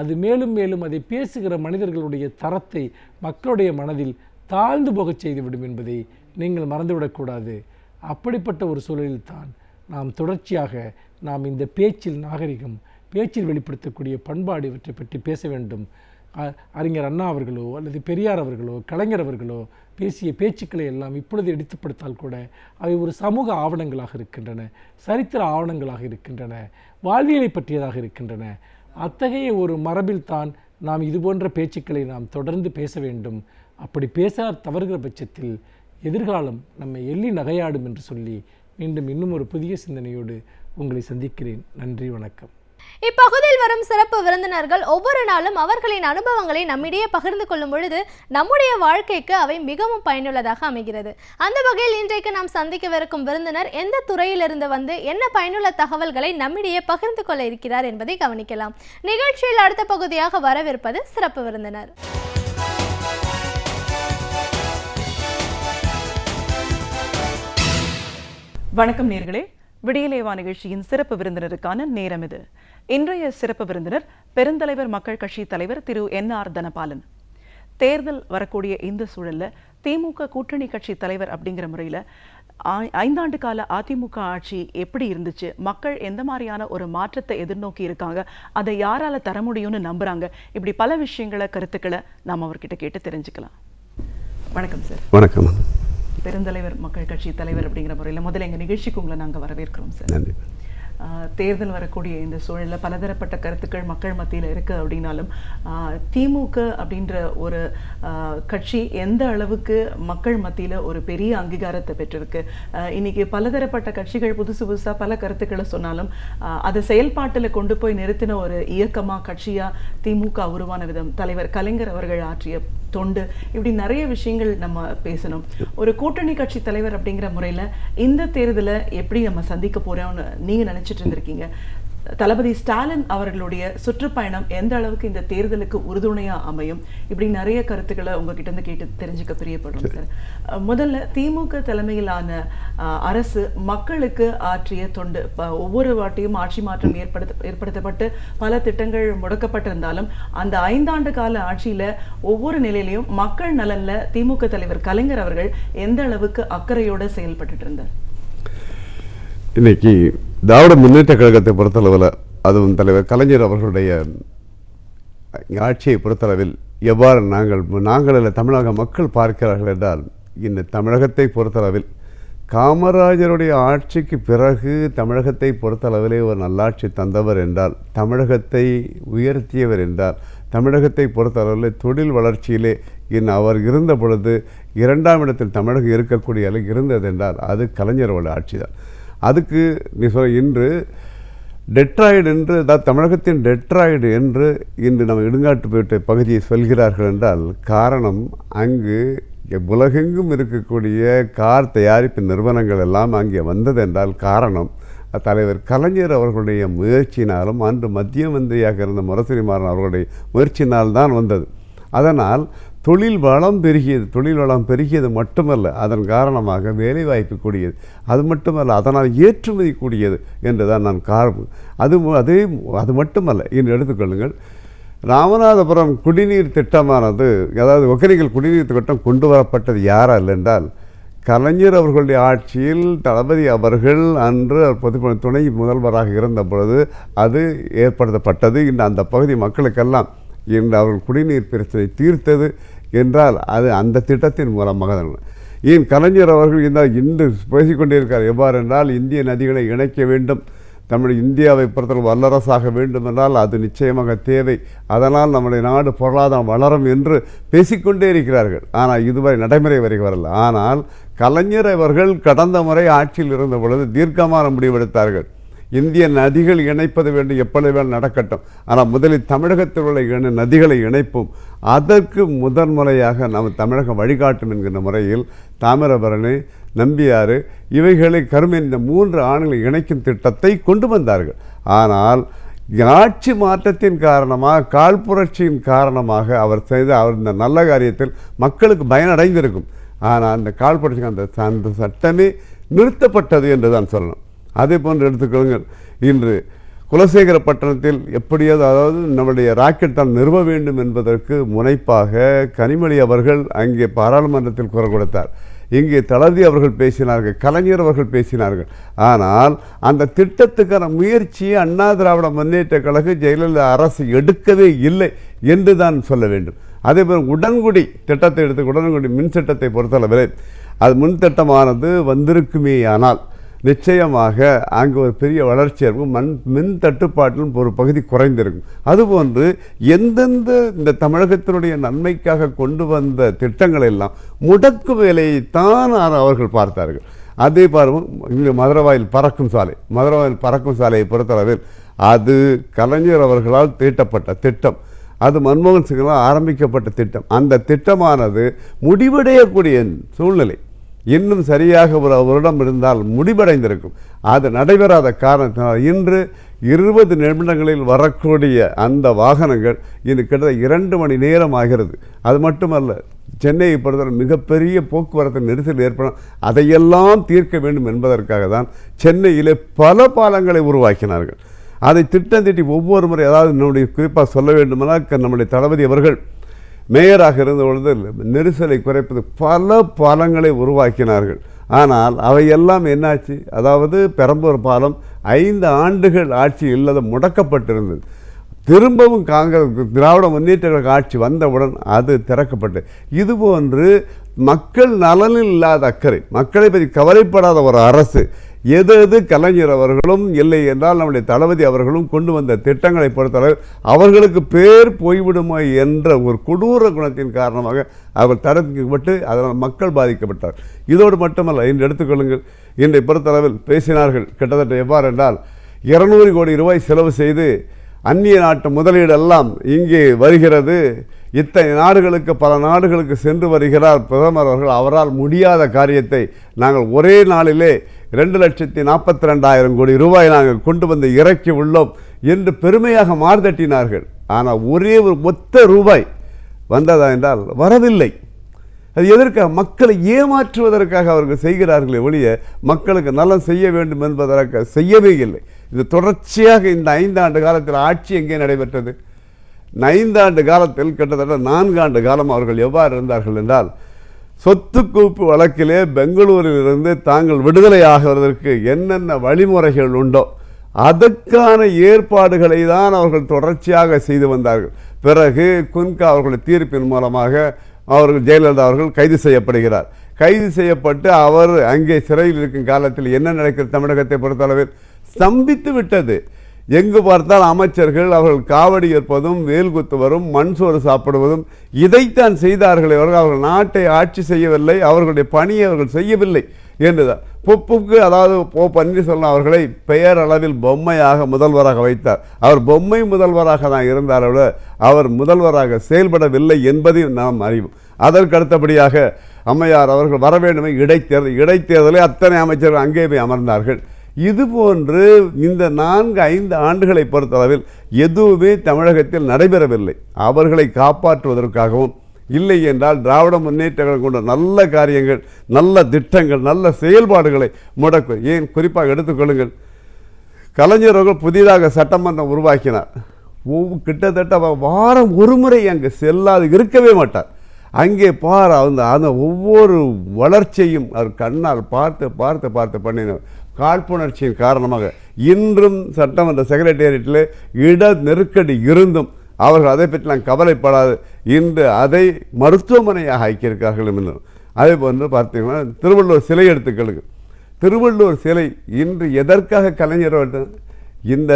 அது மேலும் மேலும் அதை பேசுகிற மனிதர்களுடைய தரத்தை மக்களுடைய மனதில் தாழ்ந்து போகச் செய்துவிடும் என்பதை நீங்கள் மறந்துவிடக்கூடாது. அப்படிப்பட்ட ஒரு சூழலில்தான் நாம் தொடர்ச்சியாக நாம் இந்த பேச்சில் நாகரிகம், பேச்சில் வெளிப்படுத்தக்கூடிய பண்பாடு இவற்றை பற்றி பேச வேண்டும். அறிஞர் அண்ணா அவர்களோ அல்லது பெரியார் அவர்களோ கலைஞர் அவர்களோ பேசிய பேச்சுக்களை எல்லாம் இப்பொழுது எடுத்துப்படுத்தால் கூட அவை ஒரு சமூக ஆவணங்களாக இருக்கின்றன, சரித்திர ஆவணங்களாக இருக்கின்றன, வாழ்வியலை பற்றியதாக இருக்கின்றன. அத்தகைய ஒரு மரபில்தான் நாம் இதுபோன்ற பேச்சுக்களை நாம் தொடர்ந்து பேச வேண்டும். அப்படி பேச தவறுகிற பட்சத்தில் எதிர்காலம் நம்மை எள்ளி நகையாடும் என்று சொல்லி மீண்டும் இன்னும் ஒரு புதிய சிந்தனையோடு உங்களை சந்திக்கிறேன். நன்றி, வணக்கம். இப்பகுதியில் வரும் சிறப்பு விருந்தினர்கள் ஒவ்வொரு நாளும் அவர்களின் அனுபவங்களை நம்மிடையே பகிர்ந்து கொள்ளும் பொழுது நம்முடைய வாழ்க்கைக்கு அவை மிகவும் பயனுள்ளதாக அமைகிறது. அந்த வகையில் இன்றைக்கு நாம் சந்திக்கவிருக்கும் விருந்தினர் எந்த துறையிலிருந்து வந்து என்ன பயனுள்ள தகவல்களை நம்மிடையே பகிர்ந்து கொள்ள இருக்கிறார் என்பதை கவனிக்கலாம். நிகழ்ச்சியில் அடுத்த பகுதியாக வரவிருப்பது சிறப்பு விருந்தினர். வணக்கம் நேர்களே, விடியலேவா நிகழ்ச்சியின் சிறப்பு விருந்தினருக்கான நேரம் இது. இன்றைய சிறப்பு விருந்தினர் பெருந்தலைவர் மக்கள் கட்சி தலைவர் திரு NR தனபாலன். தேர்தல் வரக்கூடிய இந்த சூழல்ல திமுக கூட்டணி கட்சி தலைவர் அப்படிங்கிற முறையில் 5 ஆண்டு கால அதிமுக ஆட்சி எப்படி இருந்துச்சு, மக்கள் எந்த மாதிரியான ஒரு மாற்றத்தை எதிர்நோக்கி இருக்காங்க, அதை யாரால தர முடியும்னு நம்புறாங்க, இப்படி பல விஷயங்களை, கருத்துக்களை நாம் அவர்கிட்ட கேட்டு தெரிஞ்சுக்கலாம். வணக்கம் சார். வணக்கம். பெருந்தலைவர் மக்கள் கட்சி தலைவர் அப்படிங்கிற முறையில் முதல்ல எங்கள் நிகழ்ச்சிக்கு உங்களை நாங்கள் வரவேற்கிறோம் சார். நன்றி. தேர்தல் வரக்கூடிய இந்த சூழலில் பலதரப்பட்ட கருத்துக்கள் மக்கள் மத்தியில் இருக்குது அப்படின்னாலும் திமுக அப்படின்ற ஒரு கட்சி எந்த அளவுக்கு மக்கள் மத்தியில் ஒரு பெரிய அங்கீகாரத்தை பெற்றிருக்கு. இன்னைக்கு பலதரப்பட்ட கட்சிகள் புதுசாக பல கருத்துக்களை சொன்னாலும் அதை செயல்பாட்டில் கொண்டு போய் நிறுத்தின ஒரு இயக்கமாக, கட்சியாக திமுக உருவான விதம், தலைவர் கலைஞர் அவர்கள் ஆற்றிய தொண்டு, இப்படி நிறைய விஷயங்கள் நம்ம பேசணும். ஒரு கூட்டணி கட்சி தலைவர் அப்படிங்கிற முறையில் இந்த தேர்தலை எப்படி நம்ம சந்திக்க போறோம்னு நீங்க நினைச்சிட்டு இருந்திருக்கீங்க? தளபதி ஸ்டாலின் அவர்களுடைய சுற்றுப்பயணம் எந்த அளவுக்கு இந்த தேர்தலுக்கு உறுதுணையா அமையும், இப்படி நிறைய கருத்துக்களை உங்ககிட்ட இருந்து கேட்டு தெரிஞ்சுக்க பிரியப்படுறோம் சார். முதல்ல திமுக தலைமையிலான அரசு மக்களுக்கு ஆற்றிய தொண்டு, ஒவ்வொரு வாட்டியும் ஆட்சி மாற்றம் ஏற்படுத்தப்பட்டு பல திட்டங்கள் முடக்கப்பட்டிருந்தாலும் அந்த 5 ஆண்டு கால ஆட்சியில ஒவ்வொரு நிலையிலையும் மக்கள் நலன்ல திமுக தலைவர் கலைஞர் அவர்கள் எந்த அளவுக்கு அக்கறையோட செயல்பட்டு இருந்தார்? இன்னைக்கு திராவிட முன்னேற்ற கழகத்தை பொறுத்தளவில், அதுவும் தலைவர் கலைஞர் அவர்களுடைய ஆட்சியை பொறுத்தளவில் எவ்வாறு நாங்கள் தமிழக மக்கள் பார்க்கிறார்கள் என்றால், இந்த தமிழகத்தை பொறுத்தளவில் காமராஜருடைய ஆட்சிக்கு பிறகு தமிழகத்தை பொறுத்தளவிலே ஒரு நல்லாட்சி தந்தவர் என்றால், தமிழகத்தை உயர்த்தியவர் என்றால், தமிழகத்தை பொறுத்தளவில் தொழில் வளர்ச்சியிலே அவர் இருந்த பொழுது 2ஆம் இடத்தில் தமிழகம் இருக்கக்கூடிய அளவுக்கு இருந்தது என்றால் அது கலைஞரோட ஆட்சி தான். அதுக்கு நீ இன்று டெட்ராய்டு என்று, அதாவது தமிழகத்தின் டெட்ராய்டு என்று இன்று நம்ம இடுங்காட்டுப்பேட்டை பகுதியை சொல்கிறார்கள் என்றால் காரணம், அங்கு உலகெங்கும் இருக்கக்கூடிய கார் தயாரிப்பு நிறுவனங்கள் எல்லாம் அங்கே வந்தது என்றால் காரணம் தலைவர் கலைஞர் அவர்களுடைய முயற்சியினாலும் அன்று மத்திய மந்திரியாக இருந்த முரசொலி மாறன் அவர்களுடைய முயற்சியினால்தான் வந்தது. அதனால் தொழில் வளம் பெருகியது மட்டுமல்ல, அதன் காரணமாக வேலைவாய்ப்பு கூடியது. அது மட்டுமல்ல, அதனால் ஏற்றுமதி கூடியது என்று தான் நான் அது மட்டுமல்ல. இன்று எடுத்துக்கொள்ளுங்கள், ராமநாதபுரம் குடிநீர் திட்டமானது, அதாவது ஒகேனக்கல் குடிநீர் திட்டம் கொண்டு வரப்பட்டது யாரால் என்றால் கலைஞர் அவர்களுடைய ஆட்சியில் தளபதி அவர்கள் அன்று துணை முதல்வராக இருந்த பொழுது அது ஏற்படுத்தப்பட்டது. இன்று அந்த பகுதி மக்களுக்கெல்லாம் இன்று அவர்கள் குடிநீர் பிரச்சனை தீர்த்தது என்றால் அது அந்த திட்டத்தின் மூலமாக தான். ஏன் கலைஞர் அவர்கள் இன்று பேசிக்கொண்டிருக்கார் எவ்வாறு என்றால் இந்திய நதிகளை இணைக்க வேண்டும், நம்முடைய இந்தியாவை பொறுத்தவரை வல்லரசாக வேண்டும் என்றால் அது நிச்சயமாக தேவை, அதனால் நம்முடைய நாடு பொருளாதாரம் வளரும் என்று பேசிக்கொண்டே இருக்கிறார்கள். ஆனால் இதுவரை நடைமுறை வரை வரல. ஆனால் கலைஞர் அவர்கள் கடந்த முறை ஆட்சியில் இருந்த பொழுது தீர்க்கமான முடிவெடுத்தார்கள். இந்திய நதிகள் இணைப்பது வேண்டும், எப்பொழுது வேணும் நடக்கட்டும், ஆனால் முதலில் தமிழகத்தில் உள்ள நதிகளை இணைப்போம், அதற்கு முதன்முறையாக நம்ம தமிழகம் வழிகாட்டும் என்கின்ற முறையில் தாமிரபரணி, நம்பியாறு இவைகளை இந்த 3 ஆணைகளை இணைக்கும் திட்டத்தை கொண்டு வந்தார்கள். ஆனால் ஆட்சி மாற்றத்தின் காரணமாக, காழ்ப்புரட்சியின் காரணமாக அவர் இந்த நல்ல காரியத்தில் மக்களுக்கு பயனடைந்திருக்கும். ஆனால் அந்த காழ்ப்புரட்சிக்கு அந்த சட்டமே நிறுத்தப்பட்டது என்று தான் சொல்லணும். அதே போன்று எடுத்துக்கொள்ளுங்கள், இன்று குலசேகரப்பட்டினத்தில் எப்படியாவது, அதாவது நம்முடைய ராக்கெட் தான் நிறுவ வேண்டும் என்பதற்கு முனைப்பாக கனிமொழி அவர்கள் அங்கே பாராளுமன்றத்தில் குரல் கொடுத்தார். இங்கே தளபதி அவர்கள் பேசினார்கள், கலைஞர் அவர்கள் பேசினார்கள். ஆனால் அந்த திட்டத்துக்கான முயற்சியை அண்ணா திராவிட முன்னேற்ற கழக ஜெயலலிதா அரசு எடுக்கவே இல்லை என்று தான் சொல்ல வேண்டும். அதே போல் உடன்குடி திட்டத்தை உடன்குடி மின் திட்டத்தை பொறுத்தளவில் அது முன் திட்டமானது வந்திருக்குமே, ஆனால் நிச்சயமாக அங்கு ஒரு பெரிய வளர்ச்சி இருக்கும், மின் தட்டுப்பாட்டிலும் ஒரு பகுதி குறைந்திருக்கும். அதுபோன்று எந்தெந்த இந்த தமிழகத்தினுடைய நன்மைக்காக கொண்டு வந்த திட்டங்கள் எல்லாம் முடக்கு வேலையைத்தான் அவர்கள் பார்த்தார்கள். அதே பாருங்கள், இங்கே மதுரவாயில் பறக்கும் சாலையை பொறுத்தளவில் அது கலைஞர் அவர்களால் தீட்டப்பட்ட திட்டம், அது மன்மோகன் சிங்களால் ஆரம்பிக்கப்பட்ட திட்டம். அந்த திட்டமானது முடிவடையக்கூடிய சூழ்நிலை இன்னும் சரியாக ஒரு வருடம் இருந்தால் முடிவடைந்திருக்கும். அது நடைபெறாத காரணத்தினால் இன்று 20 நிமிடங்களில் வரக்கூடிய அந்த வாகனங்கள் இன்று கிட்டத்தட்ட 2 மணி நேரம் ஆகிறது. அது மட்டுமல்ல, சென்னையை பொறுத்தவரை மிகப்பெரிய போக்குவரத்து நெரிசல் ஏற்படும். அதையெல்லாம் தீர்க்க வேண்டும் என்பதற்காக தான் சென்னையிலே பல பாலங்களை உருவாக்கினார்கள். அதை திட்டம் தீட்டி ஒவ்வொரு முறை, அதாவது நம்முடைய குறிப்பாக சொல்ல வேண்டுமென்றால் நம்முடைய தளபதி அவர்கள் மேயராக இருந்த பொழுது நெரிசலை குறைப்பது பல பாலங்களை உருவாக்கினார்கள். ஆனால் அவையெல்லாம் என்னாச்சு? அதாவது பெரம்பூர் பாலம் 5 ஆண்டுகள் ஆட்சி இல்லாத முடக்கப்பட்டிருந்தது. திரும்பவும் திராவிட முன்னேற்ற கழக ஆட்சி வந்தவுடன் அது திறக்கப்பட்டு, இதுபோன்று மக்கள் நலனில் இல்லாத அக்கறை, மக்களை பற்றி கவலைப்படாத ஒரு அரசு எது கலைஞர் அவர்களும் இல்லை என்றால் நம்முடைய தளபதி அவர்களும் கொண்டு வந்த திட்டங்களை பொறுத்தவரை அவர்களுக்கு பேர் போய்விடுமோ என்ற ஒரு கொடூர குணத்தின் காரணமாக அவர் தடுக்கப்பட்டு அதனால் மக்கள் பாதிக்கப்பட்டார். இதோடு மட்டுமல்ல, இன்று எடுத்துக்கொள்ளுங்கள், இன்றை பொறுத்தளவில் பேசினார்கள் கிட்டத்தட்ட எவ்வாறு என்றால் 200 கோடி ரூபாய் செலவு செய்து அந்நிய நாட்டு முதலீடெல்லாம் இங்கே வருகிறது, இத்தனை நாடுகளுக்கு பல நாடுகளுக்கு சென்று வருகிறார் பிரதமர் அவர்கள், அவரால் முடியாத காரியத்தை நாங்கள் ஒரே நாளிலே 2,42,000 கோடி ரூபாய் நாங்கள் கொண்டு வந்து இறக்கி உள்ளோம் என்று பெருமையாக மார்தட்டினார்கள். ஆனால் ஒரே ஒரு மொத்த ரூபாய் வந்ததா என்றால் வரவில்லை. அது எதற்காக? மக்களை ஏமாற்றுவதற்காக அவர்கள் செய்கிறார்களே ஒழிய மக்களுக்கு நலம் செய்ய வேண்டும் என்பதற்காக செய்யவே இல்லை. இது தொடர்ச்சியாக இந்த 5 ஆண்டு காலத்தில் ஆட்சி எங்கே நடைபெற்றது? 5 ஆண்டு காலத்தில் கிட்டத்தட்ட 4 ஆண்டு காலம் அவர்கள் எவ்வாறு இருந்தார்கள் என்றால், சொத்து குவிப்பு வழக்கிலே பெங்களூரிலிருந்து தாங்கள் விடுதலை ஆகுவதற்கு என்னென்ன வழிமுறைகள் உண்டோ அதற்கான ஏற்பாடுகளை தான் அவர்கள் தொடர்ச்சியாக செய்து வந்தார்கள். பிறகு குன்கா அவர்களுடைய தீர்ப்பின் மூலமாக அவர்கள் ஜெயலலிதா அவர்கள் கைது செய்யப்படுகிறார். கைது செய்யப்பட்டு அவர் அங்கே சிறையில் இருக்கும் காலத்தில் என்ன நடக்கிறது? தமிழகத்தை பொறுத்தளவில் ஸ்தம்பித்து விட்டது. எங்கு பார்த்தால் அமைச்சர்கள் அவர்கள் காவடி ஏற்பதும் வேல் குத்துவதும் மண் சோறு சாப்பிடுவதும் இதைத்தான் செய்தார்களே, அவர்கள் நாட்டை ஆட்சி செய்யவில்லை, அவர்களுடைய பணியை அவர்கள் செய்யவில்லை என்றுதான். பொப்புக்கு, அதாவது பன்னீர்செல்வம் அவர்களை பெயரளவில் பொம்மையாக முதல்வராக வைத்தார். அவர் பொம்மை முதல்வராக தான் இருந்தார், அவர் முதல்வராக செயல்படவில்லை என்பதையும் நாம் அறிவோம். அதற்கு அடுத்தபடியாக அம்மையார் அவர்கள் வர வேண்டுமே இடைத்தேர்தலை அத்தனை அமைச்சர்கள் அங்கே போய் அமர்ந்தார்கள். இதுபோன்று இந்த 4-5 ஆண்டுகளை பொறுத்தளவில் எதுவுமே தமிழகத்தில் நடைபெறவில்லை. அவர்களை காப்பாற்றுவதற்காகவும் இல்லை என்றால் திராவிட முன்னேற்றங்கள் கொண்ட நல்ல காரியங்கள், நல்ல திட்டங்கள், நல்ல செயல்பாடுகளை முடக்கும். ஏன் குறிப்பாக எடுத்துக்கொள்ளுங்கள், கலைஞர் அவர்கள் புதிதாக சட்டமன்றம் உருவாக்கினார். கிட்டத்தட்ட வாரம் ஒரு முறை அங்கே செல்லாது இருக்கவே மாட்டார். அங்கே பார் அந்த ஒவ்வொரு வளர்ச்சியும் அவர் கண்ணால் பார்த்து பார்த்து பார்த்து பண்ணின காழ்ப்புணர்ச்சியின் காரணமாக இன்றும் சட்டமன்ற செக்ரட்டேரியட்டில் இட நெருக்கடி இருந்தும் அவர்கள் அதை பற்றிலாம் கவலைப்படாது இன்று அதை மருத்துவமனையாக ஆக்கியிருக்கார்கள் என்று. அதே போன்று பார்த்தீங்கன்னா திருவள்ளுவர் சிலை எடுத்துக்களுக்கு, திருவள்ளுவர் சிலை இன்று எதற்காக கலைஞர் இந்த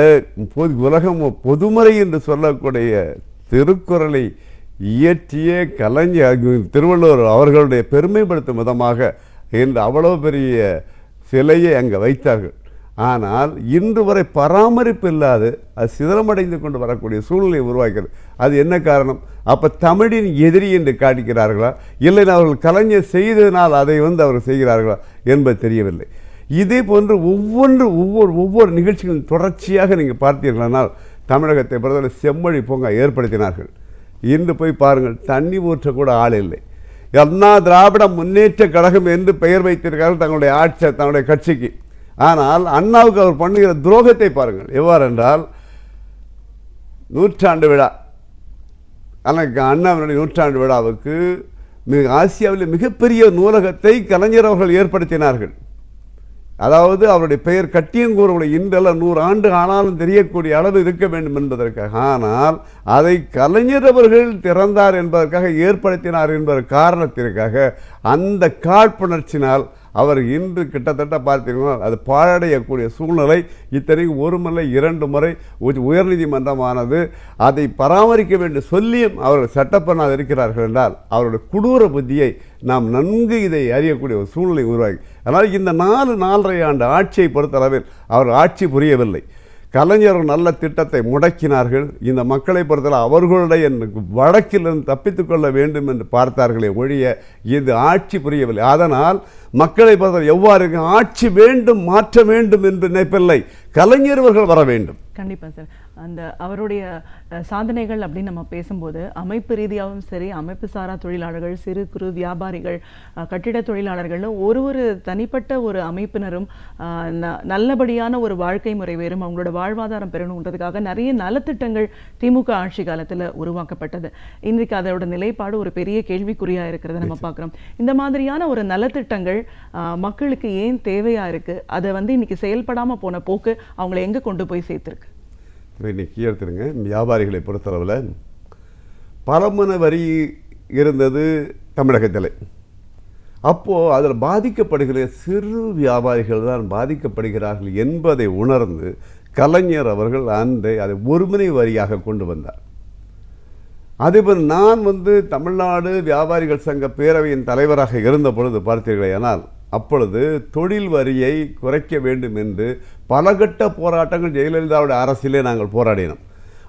உலகம் பொதுமறை என்று சொல்லக்கூடிய திருக்குறளை இயற்றிய கலைஞர் திருவள்ளுவர் அவர்களுடைய பெருமைப்படுத்தும் விதமாக இன்று அவ்வளவு பெரிய சிலையை அங்கே வைத்தார்கள். ஆனால் இன்று வரை பராமரிப்பு இல்லாது அது சிதறமடைந்து கொண்டு வரக்கூடிய சூழ்நிலை உருவாக்கிறது. அது என்ன காரணம்? அப்போ தமிழின் எதிரி என்று காட்டுகிறார்களா, இல்லை அவர்கள் கலைஞர் செய்ததினால் அதை அவர்கள் செய்கிறார்களா என்பது தெரியவில்லை. இதே போன்று ஒவ்வொரு நிகழ்ச்சிகளின் தொடர்ச்சியாக நீங்கள் பார்த்தீர்களானால் தமிழகத்தை பொறுத்தவரை செம்மொழி பூங்கா ஏற்படுத்தினார்கள். இன்று போய் பாருங்கள், தண்ணி ஊற்ற கூட ஆள் இல்லை. அண்ணா திராவிட முன்னேற்ற கழகம் என்று பெயர் வைத்திருக்கார்கள் தங்களுடைய தங்களுடைய கட்சிக்கு. ஆனால் அண்ணாவுக்கு அவர் பண்ணுகிற துரோகத்தை பாருங்கள். எவ்வாறு என்றால், 100ஆண்டு விழா, அன்னைக்கு அண்ணாவினுடைய 100ஆண்டு விழாவுக்கு ஆசியாவில் மிகப்பெரிய நூலகத்தை கலைஞர் அவர்கள் ஏற்படுத்தினார்கள். அதாவது அவருடைய பெயர் கட்டியங்கூறவுடைய இன்றெல்லாம் 100 ஆண்டு ஆனாலும் தெரியக்கூடிய அளவு இருக்க வேண்டும் என்பதற்காக. ஆனால் அதை கலைஞர் அவர்கள் திறந்தார் என்பதற்காக, ஏற்படுத்தினார் என்பது காரணத்திற்காக அந்த காழ்ப்புணர்ச்சினால் அவர் இன்று கிட்டத்தட்ட பார்த்தீங்கன்னா அது பாழடையக்கூடிய சூழ்நிலை. இத்தனைக்கு 1 முறை 2 முறை உயர்நீதிமன்றமானது அதை பராமரிக்க வேண்டும் சொல்லியும் அவர்கள் சட்டப்பண்ணாது இருக்கிறார்கள் என்றால் அவருடைய கொடூர புத்தியை நாம் நன்கு இதை அறியக்கூடிய ஒரு சூழ்நிலை உருவாகி. அதனால் இந்த 4-4.5 ஆண்டு ஆட்சியை பொறுத்தளவில் அவர் ஆட்சி புரியவில்லை. கலைஞர் நல்ல திட்டத்தை முடக்கினார்கள். இந்த மக்களை பொறுத்தவரை அவர்களுடைய வழக்கிலிருந்து தப்பித்துக் கொள்ள வேண்டும் என்று பார்த்தார்களே ஒழிய இது ஆட்சி புரியவில்லை. அதனால் மக்களை பொறுத்தவரை எவ்வாறு ஆட்சி வேண்டும், மாற்ற வேண்டும் என்று நினைப்பில்லை, கலைஞர்கள் வர வேண்டும். கண்டிப்பாக சார். அந்த அவருடைய சாதனைகள் அப்படின்னு நம்ம பேசும்போது அமைப்பு ரீதியாகவும் சரி, அமைப்பு சாரா தொழிலாளர்கள், சிறு குறு வியாபாரிகள், கட்டிட தொழிலாளர்கள், ஒரு தனிப்பட்ட ஒரு அமைப்பினரும் நல்லபடியான ஒரு வாழ்க்கை முறை வேறும் அவங்களோட வாழ்வாதாரம் பெறணுன்றதுக்காக நிறைய நலத்திட்டங்கள் திமுக ஆட்சி காலத்தில் உருவாக்கப்பட்டது. இன்றைக்கு அதோட நிலைப்பாடு ஒரு பெரிய கேள்விக்குறியாக இருக்கிறத நம்ம பார்க்குறோம். இந்த மாதிரியான ஒரு நலத்திட்டங்கள் மக்களுக்கு ஏன் தேவையாக இருக்குது? அதை இன்னைக்கு செயல்படாமல் போன போக்கு அவங்களை எங்கே கொண்டு போய் சேர்த்துருக்கு? இன்னைக்கு எடுத்துருங்க, வியாபாரிகளை பொறுத்தளவில் பரமன வரி இருந்தது தமிழகத்தில். அப்போது அதில் பாதிக்கப்படுகிற சிறு வியாபாரிகள் தான் பாதிக்கப்படுகிறார்கள் என்பதை உணர்ந்து கலைஞர் அவர்கள் அதை ஒருமுனை வரியாக கொண்டு வந்தார். அதேபோல் நான் தமிழ்நாடு வியாபாரிகள் சங்க பேரவையின் தலைவராக இருந்த பொழுது பார்த்தீர்களேயானால் அப்பொழுது தொழில் வரியை குறைக்க வேண்டும் என்று பலகட்ட போராட்டங்கள் ஜெயலலிதாவுடைய அரசிலே நாங்கள் போராடினோம்.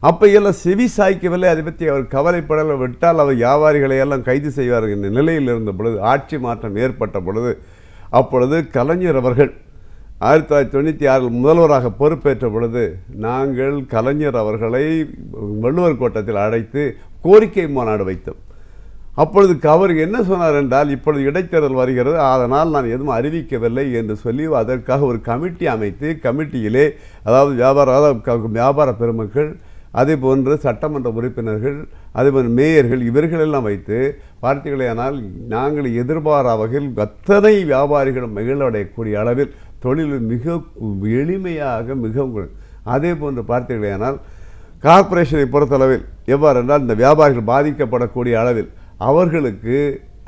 அப்போ எல்லாம் செவி சாய்க்கவில்லை. அதை பற்றி அவர் கவலைப்படலை. விட்டால் அவர் வியாபாரிகளை எல்லாம் கைது செய்வார் என்ற நிலையில் இருந்த பொழுது ஆட்சி மாற்றம் ஏற்பட்ட பொழுது அப்பொழுது கலைஞர் அவர்கள் 1996 முதல்வராக பொறுப்பேற்ற பொழுது நாங்கள் கலைஞர் அவர்களை வள்ளுவர் கோட்டத்தில் அழைத்து கோரிக்கை மாநாடு வைத்தோம். அப்பொழுது அவர் என்ன சொன்னார் என்றால், இப்பொழுது இடைத்தேர்தல் வருகிறது, அதனால் நான் எதுவும் அறிவிக்கவில்லை என்று சொல்லி அதற்காக ஒரு கமிட்டி அமைத்து கமிட்டியிலே அதாவது வியாபார பெருமக்கள், அதே போன்று சட்டமன்ற உறுப்பினர்கள், அதேபோல் மேயர்கள் இவர்களெல்லாம் வைத்து பார்த்தீர்களேயானால் நாங்கள் எதிர்பாரா வகையில் அத்தனை வியாபாரிகளும் மகிழ்வடையக்கூடிய அளவில் தொழில் மிக எளிமையாக மிகவும். அதே போன்று பார்த்தீர்களேயானால் கார்ப்பரேஷனை பொறுத்தளவில் எவ்வாறு என்றால் இந்த வியாபாரிகள் பாதிக்கப்படக்கூடிய அளவில் அவர்களுக்கு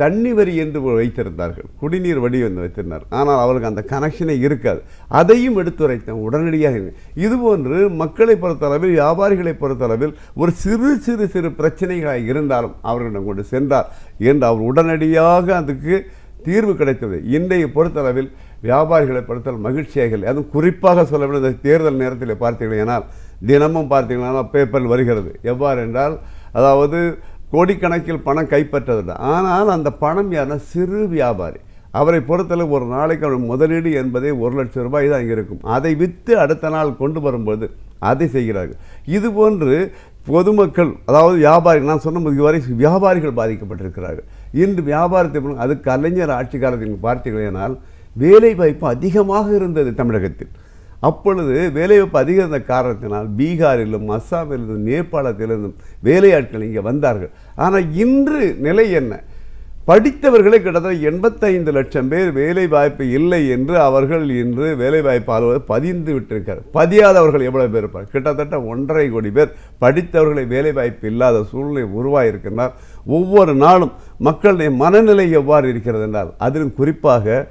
தண்ணி வரி என்று வைத்திருந்தார்கள், குடிநீர் வரி என்று வைத்திருந்தார். ஆனால் அவர்களுக்கு அந்த கனெக்ஷனே இருக்காது. அதையும் எடுத்துரைத்தோம் உடனடியாக. இதுபோன்று மக்களை பொறுத்தளவில் வியாபாரிகளை பொறுத்தளவில் ஒரு சிறு சிறு சிறு பிரச்சனைகளாக இருந்தாலும் அவர்களிடம் கொண்டு சென்றார் என்று அவர் உடனடியாக அதுக்கு தீர்வு கிடைத்தது. இன்றைய பொறுத்தளவில் வியாபாரிகளை பொறுத்தளவு மகிழ்ச்சியாக, அதுவும் குறிப்பாக சொல்ல வேண்டிய தேர்தல் நேரத்தில் பார்த்தீங்கன்னா தினமும் பார்த்தீங்கன்னா பேப்பரில் வருகிறது. எவ்வாறு என்றால் அதாவது கோடிக்கணக்கில் பணம் கைப்பற்றதில்லை. ஆனால் அந்த பணம் யாருன்னா சிறு வியாபாரி, அவரை பொறுத்தளவு ஒரு நாளைக்கு அவர் முதலீடு என்பதே 1 லட்சம் ரூபாய் தான் இங்கே இருக்கும். அதை விற்று அடுத்த நாள் கொண்டு வரும்போது அதை செய்கிறார்கள். இதுபோன்று பொதுமக்கள், அதாவது வியாபாரிகள், நான் சொன்ன இதுவரை வியாபாரிகள் பாதிக்கப்பட்டிருக்கிறார்கள். இன்று வியாபாரத்தை அது கலைஞர் ஆட்சி காலத்தில் பார்த்தீர்களானால் வேலை வாய்ப்பு அதிகமாக இருந்தது தமிழகத்தில். அப்பொழுது வேலைவாய்ப்பு அதிகம் இருந்த காரணத்தினால் பீகாரிலும் அஸ்ஸாமிலிருந்தும் நேபாளத்திலிருந்தும் வேலையாட்கள் இங்கே வந்தார்கள். ஆனால் இன்று நிலை என்ன? படித்தவர்களே கிட்டத்தட்ட 85 லட்சம் பேர் வேலை வாய்ப்பு இல்லை என்று அவர்கள் இன்று வேலை வாய்ப்பு அலுவலர் பதிந்து விட்டிருக்கார். பதியாதவர்கள் எவ்வளவு பேர் இருப்பார்? கிட்டத்தட்ட 1.5 கோடி பேர் படித்தவர்களை வேலை வாய்ப்பு இல்லாத சூழ்நிலை உருவாகியிருக்கிறார். ஒவ்வொரு நாளும் மக்களுடைய மனநிலை எவ்வாறு இருக்கிறது என்றால், அதிலும் குறிப்பாக